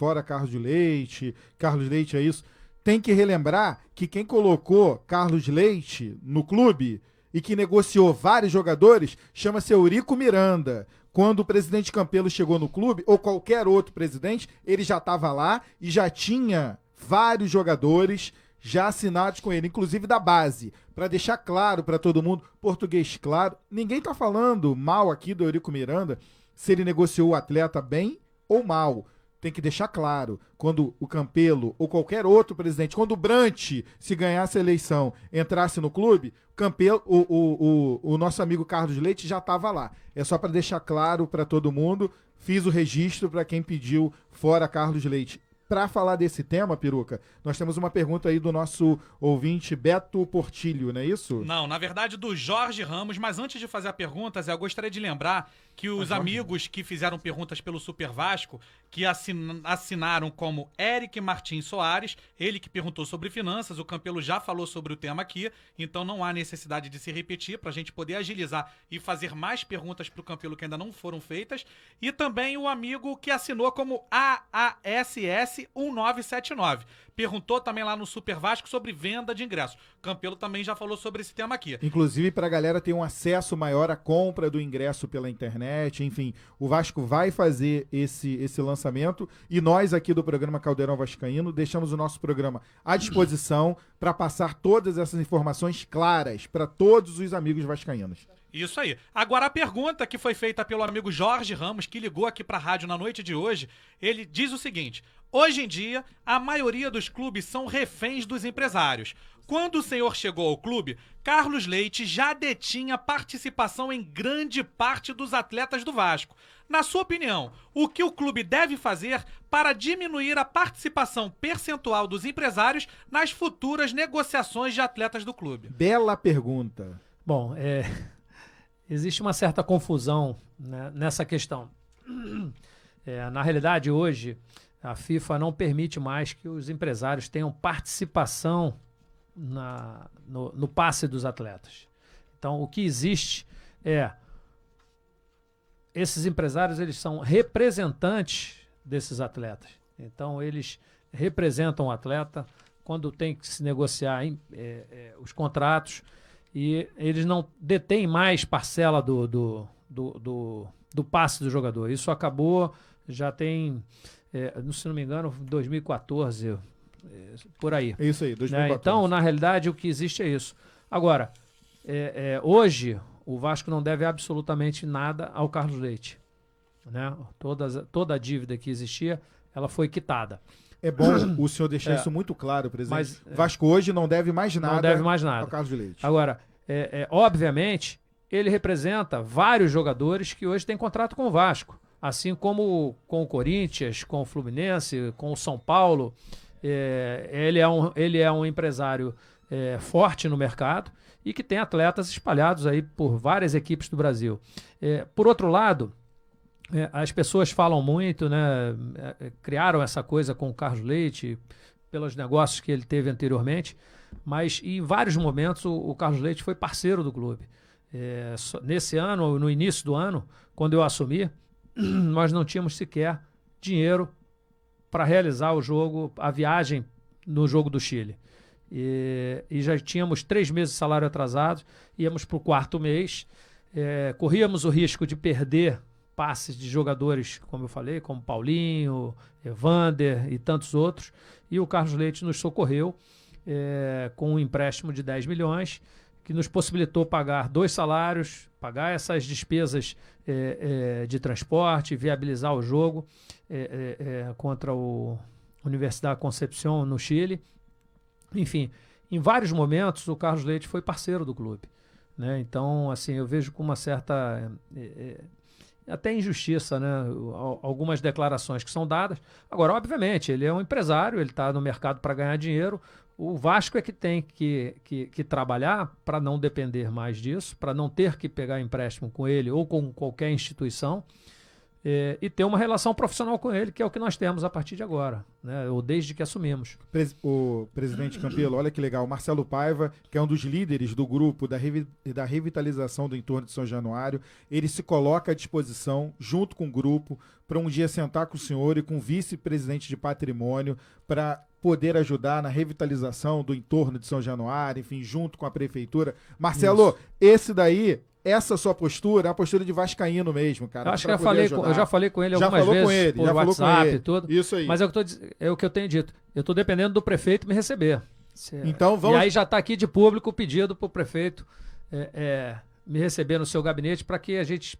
é isso. Tem que relembrar que quem colocou Carlos Leite no clube e que negociou vários jogadores chama-se Eurico Miranda. Quando o presidente Campelo chegou no clube, ou qualquer outro presidente, ele já estava lá e já tinha vários jogadores já assinados com ele, inclusive da base. Para deixar claro para todo mundo, português claro, ninguém está falando mal aqui do Eurico Miranda, se ele negociou o atleta bem ou mal. tem que deixar claro, quando o Campelo ou qualquer outro presidente, quando o Brant, se ganhasse a eleição, entrasse no clube, Campelo, o nosso amigo Carlos Leite já estava lá. É só para deixar claro para todo mundo, fiz o registro para quem pediu fora Carlos Leite. Para falar desse tema, Peruca, nós temos uma pergunta aí do nosso ouvinte Beto Portilho, não é isso? Não, na verdade do Jorge Ramos, mas antes de fazer a pergunta, Zé, eu gostaria de lembrar que os amigos que fizeram perguntas pelo Super Vasco, que assinaram como Eric Martins Soares, ele que perguntou sobre finanças, o Campelo já falou sobre o tema aqui, então não há necessidade de se repetir para a gente poder agilizar e fazer mais perguntas para o Campelo que ainda não foram feitas, e também o amigo que assinou como AASS 1979. Perguntou também lá no Super Vasco sobre venda de ingressos. O Campelo também já falou sobre esse tema aqui. Inclusive para a galera ter um acesso maior à compra do ingresso pela internet, enfim, o Vasco vai fazer esse lançamento e nós aqui do programa Caldeirão Vascaíno deixamos o nosso programa à disposição para passar todas essas informações claras para todos os amigos vascaínos. Isso aí. Agora a pergunta que foi feita pelo amigo Jorge Ramos, que ligou aqui pra rádio na noite de hoje, ele diz o seguinte: hoje em dia, a maioria dos clubes são reféns dos empresários. Quando o senhor chegou ao clube, Carlos Leite já detinha participação em grande parte dos atletas do Vasco. Na sua opinião, o que o clube deve fazer para diminuir a participação percentual dos empresários nas futuras negociações de atletas do clube? Bela pergunta. Bom, existe uma certa confusão, né, nessa questão. Na realidade, hoje, a FIFA não permite mais que os empresários tenham participação no passe dos atletas. Então, o que existe esses empresários, eles são representantes desses atletas. Então, eles representam o atleta quando tem que se negociar os contratos, e eles não detêm mais parcela do passe do jogador. Isso acabou, já tem, se não me engano, 2014, por aí. É isso aí, 2014. Então, na realidade, o que existe é isso. Agora, hoje, o Vasco não deve absolutamente nada ao Carlos Leite. Né? Toda a dívida que existia, ela foi quitada. É bom o senhor deixar isso muito claro, presidente. Mas, Vasco hoje não deve mais nada, não deve mais nada ao Carlos Leite. Agora, obviamente, ele representa vários jogadores que hoje têm contrato com o Vasco. Assim como com o Corinthians, com o Fluminense, com o São Paulo. Ele é um empresário forte no mercado e que tem atletas espalhados aí por várias equipes do Brasil. Por outro lado, as pessoas falam muito, né? Criaram essa coisa com o Carlos Leite pelos negócios que ele teve anteriormente, mas em vários momentos o Carlos Leite foi parceiro do clube. Nesse ano, no início do ano, quando eu assumi, nós não tínhamos sequer dinheiro para realizar a viagem no jogo do Chile. E já tínhamos 3 meses de salário atrasado, íamos para o 4º mês, corríamos o risco de perder passes de jogadores, como eu falei, como Paulinho, Evander e tantos outros, e o Carlos Leite nos socorreu com um empréstimo de 10 milhões, que nos possibilitou pagar 2 salários, pagar essas despesas de transporte, viabilizar o jogo contra o Universidade Concepción no Chile. Enfim, em vários momentos o Carlos Leite foi parceiro do clube, né? Então, assim, eu vejo com uma certa até injustiça, né? Algumas declarações que são dadas. Agora, obviamente, ele é um empresário, ele está no mercado para ganhar dinheiro. O Vasco é que tem que trabalhar para não depender mais disso, para não ter que pegar empréstimo com ele ou com qualquer instituição, e ter uma relação profissional com ele, que é o que nós temos a partir de agora, né? Ou desde que assumimos. O presidente Campelo, olha que legal, o Marcelo Paiva, que é um dos líderes do grupo da revitalização do entorno de São Januário, ele se coloca à disposição, junto com o grupo, para um dia sentar com o senhor e com o vice-presidente de patrimônio, para poder ajudar na revitalização do entorno de São Januário, enfim, junto com a prefeitura. Marcelo, essa sua postura é a postura de vascaíno mesmo, cara. Eu acho que eu já falei com ele algumas vezes por WhatsApp e tudo. Isso aí. Mas é o que eu tenho dito. Eu estou dependendo do prefeito me receber. Então vamos... E aí já está aqui de público o pedido para o prefeito me receber no seu gabinete para que a gente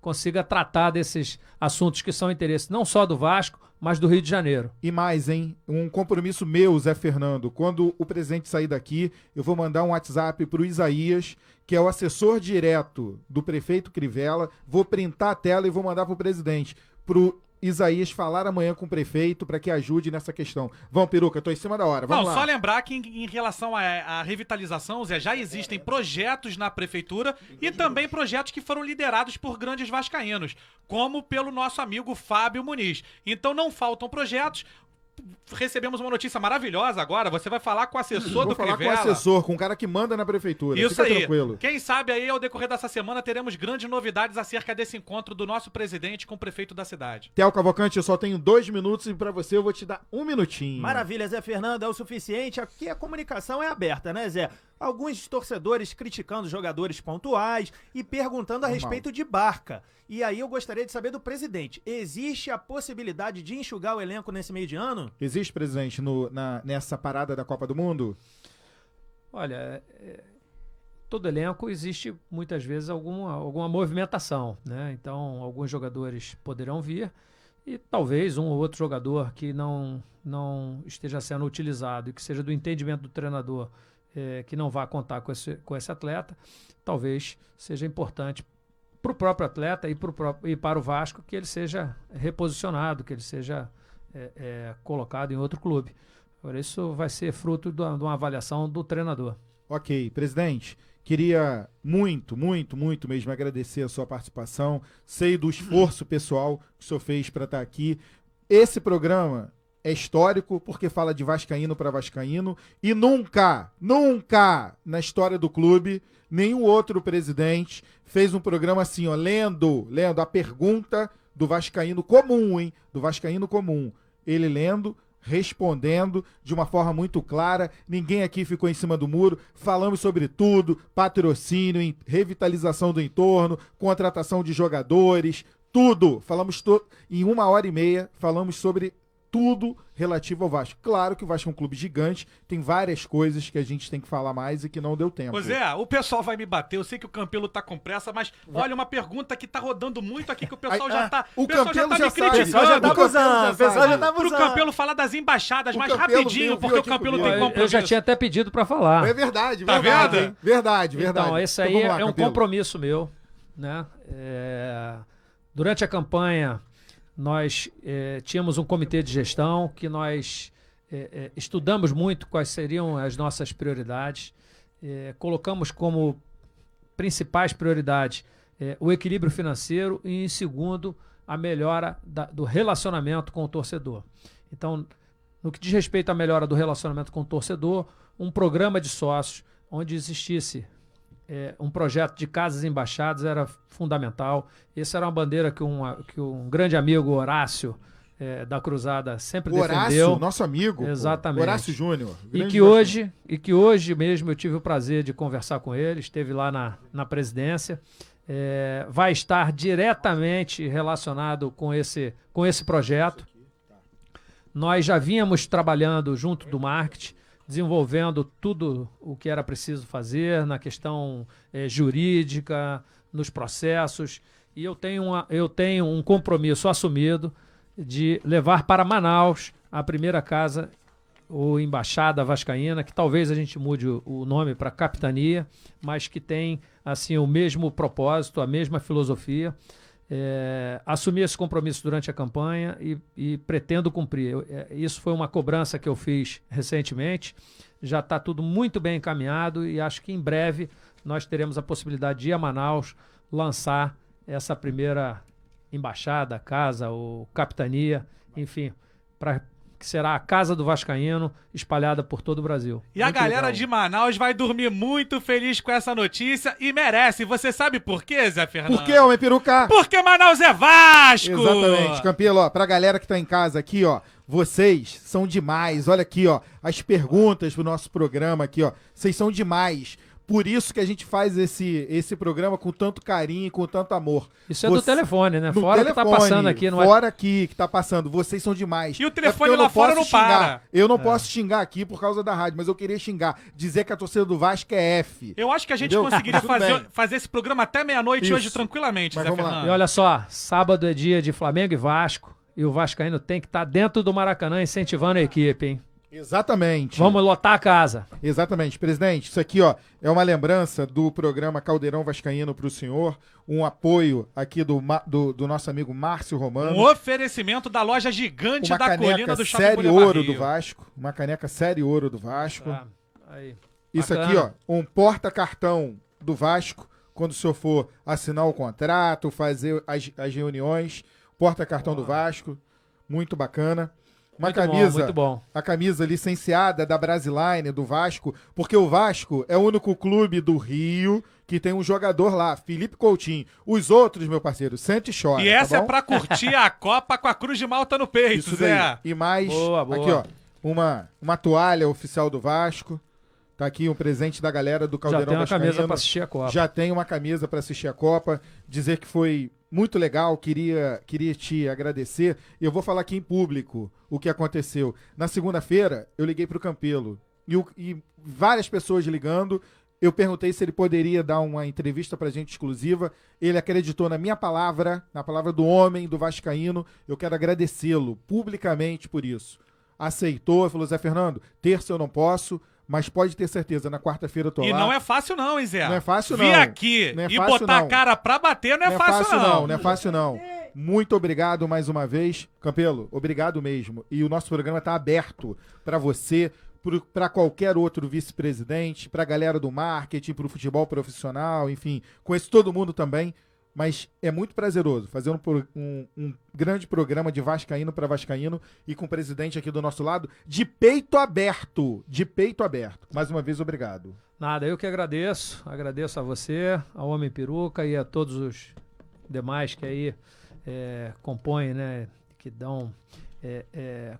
consiga tratar desses assuntos que são interesse não só do Vasco, mas do Rio de Janeiro. E mais, hein? Um compromisso meu, Zé Fernando. Quando o presidente sair daqui, eu vou mandar um WhatsApp pro Isaías, que é o assessor direto do prefeito Crivella. Vou printar a tela e vou mandar pro presidente. Pro Isaías falar amanhã com o prefeito para que ajude nessa questão. Vamos, Peruca, tô em cima da hora. Vamos Não, lá. só lembrar que em relação à revitalização, Zé, já existem projetos na prefeitura e também projetos que foram liderados por grandes vascaínos, como pelo nosso amigo Fábio Muniz. Então não faltam projetos. Recebemos uma notícia maravilhosa agora. Você vai falar com o assessor Vou do falar Crivella. com o assessor, com o cara que manda na prefeitura. Isso Fica aí. tranquilo. Quem sabe aí, ao decorrer dessa semana, teremos grandes novidades acerca desse encontro do nosso presidente com o prefeito da cidade. Theo Cavalcante, eu só tenho 2 minutos e pra você eu vou te dar 1 minutinho. Maravilha, Zé Fernando, é o suficiente. Aqui a comunicação é aberta, né, Zé? Alguns torcedores criticando jogadores pontuais e perguntando a Normal. respeito de Barca. E aí eu gostaria de saber do presidente, existe a possibilidade de enxugar o elenco nesse meio de ano? Existe, presidente, nessa parada da Copa do Mundo? Olha, todo elenco existe muitas vezes alguma movimentação, né? Então, alguns jogadores poderão vir e talvez um ou outro jogador que não esteja sendo utilizado e que seja do entendimento do treinador, que não vá contar com esse atleta, talvez seja importante para o próprio atleta e para o Vasco que ele seja reposicionado, que ele seja colocado em outro clube. Agora, isso vai ser fruto de uma avaliação do treinador. Ok, presidente, queria muito mesmo agradecer a sua participação. Sei do esforço pessoal que o senhor fez para estar aqui. Esse programa é histórico porque fala de vascaíno para vascaíno e nunca na história do clube nenhum outro presidente fez um programa assim, ó, lendo a pergunta do vascaíno comum, hein? Do vascaíno comum. Ele lendo, respondendo de uma forma muito clara. Ninguém aqui ficou em cima do muro. Falamos sobre tudo, patrocínio, revitalização do entorno, contratação de jogadores, tudo. Falamos em 1h30, falamos sobre tudo relativo ao Vasco. Claro que o Vasco é um clube gigante, tem várias coisas que a gente tem que falar mais e que não deu tempo. Ô Zé, o pessoal vai me bater, eu sei que o Campelo tá com pressa, mas olha uma pergunta que tá rodando muito aqui, que o pessoal já tá... O pessoal Campelo me já sabe. criticando. O pessoal já tá abusando, o pessoal já tá Pro abusando. Campelo falar das embaixadas, O mas Campelo rapidinho, veio porque o aqui Campelo comigo. tem compromisso. Eu já tinha até pedido para falar. É verdade, Tá verdade. vendo? Hein? Verdade. Então, esse aí vamos lá, é um Campelo. compromisso meu, né? Durante a campanha, nós tínhamos um comitê de gestão que nós estudamos muito quais seriam as nossas prioridades, colocamos como principais prioridades o equilíbrio financeiro e, em segundo, a melhora do relacionamento com o torcedor. Então, no que diz respeito à melhora do relacionamento com o torcedor, um programa de sócios onde existisse um projeto de casas embaixadas era fundamental. Essa era uma bandeira que um grande amigo, Horácio, da Cruzada, sempre Horácio, defendeu. nosso amigo. Exatamente. Pô. Horácio Júnior. E grande que hoje mesmo eu tive o prazer de conversar com ele, esteve lá na presidência, vai estar diretamente relacionado com esse projeto. Nós já vínhamos trabalhando junto do marketing, desenvolvendo tudo o que era preciso fazer na questão jurídica, nos processos, e eu tenho um compromisso assumido de levar para Manaus a primeira casa ou embaixada vascaína, que talvez a gente mude o nome para capitania, mas que tem assim o mesmo propósito, a mesma filosofia. Assumi esse compromisso durante a campanha e pretendo cumprir. Isso foi uma cobrança que eu fiz recentemente, já está tudo muito bem encaminhado e acho que em breve nós teremos a possibilidade de ir a Manaus lançar essa primeira embaixada, casa ou capitania, enfim, que será a Casa do Vascaíno espalhada por todo o Brasil. E a galera de Manaus vai dormir muito feliz com essa notícia e merece. Você sabe por quê, Zé Fernando? Por que, homem peruca? Porque Manaus é Vasco! Exatamente, Campelo, ó, pra galera que tá em casa aqui, ó, vocês são demais, olha aqui, ó, as perguntas pro nosso programa aqui, ó, vocês são demais. Por isso que a gente faz esse programa com tanto carinho, com tanto amor. Isso é do telefone, né? No Fora o que tá telefone, passando aqui, não é? fora aqui que tá passando. Vocês são demais. E o É telefone porque eu lá fora posso não xingar. para. Eu não posso xingar aqui por causa da rádio, mas eu queria xingar. Dizer que a torcida do Vasco é F. Eu acho que a gente Entendeu? conseguiria Tudo bem. fazer esse programa até meia-noite Isso. hoje tranquilamente, Mas Zé vamos lá. Fernando. E olha só, sábado é dia de Flamengo e Vasco. E o vascaíno tem que estar dentro do Maracanã incentivando a equipe, hein? Exatamente. Vamos lotar a casa. Exatamente. Presidente, isso aqui, ó, é uma lembrança do programa Caldeirão Vascaíno pro senhor, um apoio aqui do nosso amigo Márcio Romano. Um oferecimento da loja gigante Uma da colina caneca do Shopping Série Boulevard Ouro Rio. do Vasco. Uma caneca Série Ouro do Vasco. Tá, aí. Isso Bacana. aqui, ó, um porta-cartão do Vasco, quando o senhor for assinar o contrato, fazer as reuniões, porta-cartão do Vasco, muito bacana. Uma Muito bom, camisa, muito bom. a camisa licenciada da Brasiline, do Vasco, porque o Vasco é o único clube do Rio que tem um jogador lá, Felipe Coutinho. Os outros, meu parceiro, sente e chora, E essa tá bom? é pra curtir a Copa com a Cruz de Malta no peito, Isso Zé. daí. E mais, Boa, boa. aqui, ó, uma toalha oficial do Vasco. Tá aqui um presente da galera do Já Caldeirão tem uma camisa Vascaíno. pra assistir a Copa. Já tem uma camisa para assistir a Copa. Dizer que foi muito legal, queria te agradecer. E eu vou falar aqui em público o que aconteceu. Na segunda-feira, eu liguei pro Campelo. E várias pessoas ligando. Eu perguntei se ele poderia dar uma entrevista pra gente exclusiva. Ele acreditou na minha palavra, na palavra do homem, do vascaíno. Eu quero agradecê-lo publicamente por isso. Aceitou, falou, Zé Fernando, terça eu não posso, mas pode ter certeza, na quarta-feira eu tô E lá. não é fácil não, hein, Zé? Não é fácil, Vir não. aqui Não é e fácil, botar não. a cara pra bater não é fácil não. Não é fácil não. Muito obrigado mais uma vez. Campelo, obrigado mesmo. E o nosso programa tá aberto para você, para qualquer outro vice-presidente, pra galera do marketing, pro futebol profissional, enfim, conheço todo mundo também. Mas é muito prazeroso fazer um grande programa de vascaíno para vascaíno e com o presidente aqui do nosso lado, de peito aberto. De peito aberto. Mais uma vez, obrigado. Nada, eu que agradeço. Agradeço a você, ao Homem Peruca e a todos os demais que aí compõem, né, que dão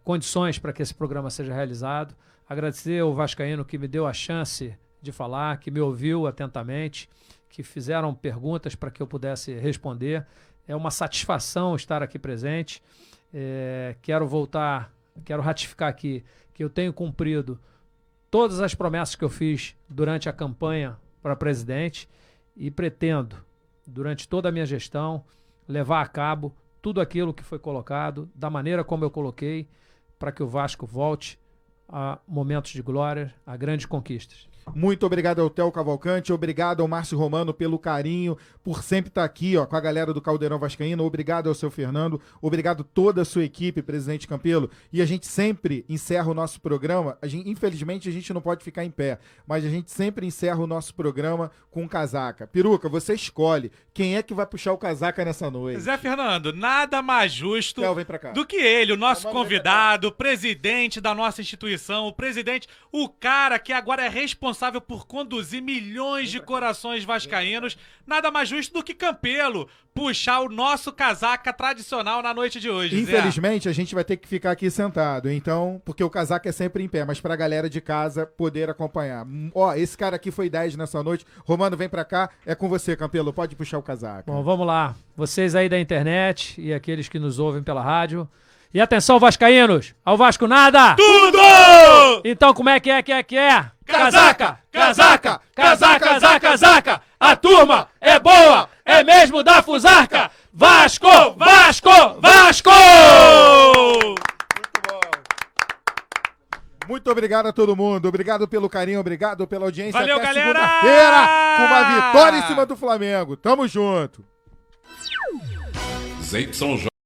condições para que esse programa seja realizado. Agradecer ao vascaíno que me deu a chance de falar, que me ouviu atentamente, que fizeram perguntas para que eu pudesse responder. É uma satisfação estar aqui presente. Quero ratificar aqui que eu tenho cumprido todas as promessas que eu fiz durante a campanha para presidente e pretendo, durante toda a minha gestão, levar a cabo tudo aquilo que foi colocado, da maneira como eu coloquei, para que o Vasco volte a momentos de glória, a grandes conquistas. Muito obrigado ao Theo Cavalcante, obrigado ao Márcio Romano pelo carinho, por sempre estar aqui, ó, com a galera do Caldeirão Vascaíno, obrigado ao seu Fernando, obrigado toda a sua equipe, presidente Campelo, e a gente sempre encerra o nosso programa, infelizmente a gente não pode ficar em pé, mas a gente sempre encerra o nosso programa com casaca. Peruca, você escolhe quem é que vai puxar o casaca nessa noite. Zé Fernando, nada mais justo Theo, vem pra cá. do que ele, o nosso Vamos convidado, o presidente da nossa instituição, o cara que agora é responsável por conduzir milhões de corações vascaínos, nada mais justo do que Campelo puxar o nosso casaca tradicional na noite de hoje, Zé. Infelizmente, a gente vai ter que ficar aqui sentado, então, porque o casaco é sempre em pé, mas pra galera de casa poder acompanhar. Ó, esse cara aqui foi 10 nessa noite. Romano, vem pra cá, é com você, Campelo, pode puxar o casaco. Bom, vamos lá. Vocês aí da internet e aqueles que nos ouvem pela rádio. E atenção, vascaínos! Ao Vasco nada! Tudo! Então como é que é? Casaca! Casaca! Casaca! Casaca! Casaca! A turma é boa! É mesmo da Fusarca! Vasco! Vasco! Vasco! Muito obrigado a todo mundo, obrigado pelo carinho, obrigado pela audiência. Valeu, até galera! segunda-feira com uma vitória em cima do Flamengo. Tamo junto! ZYJ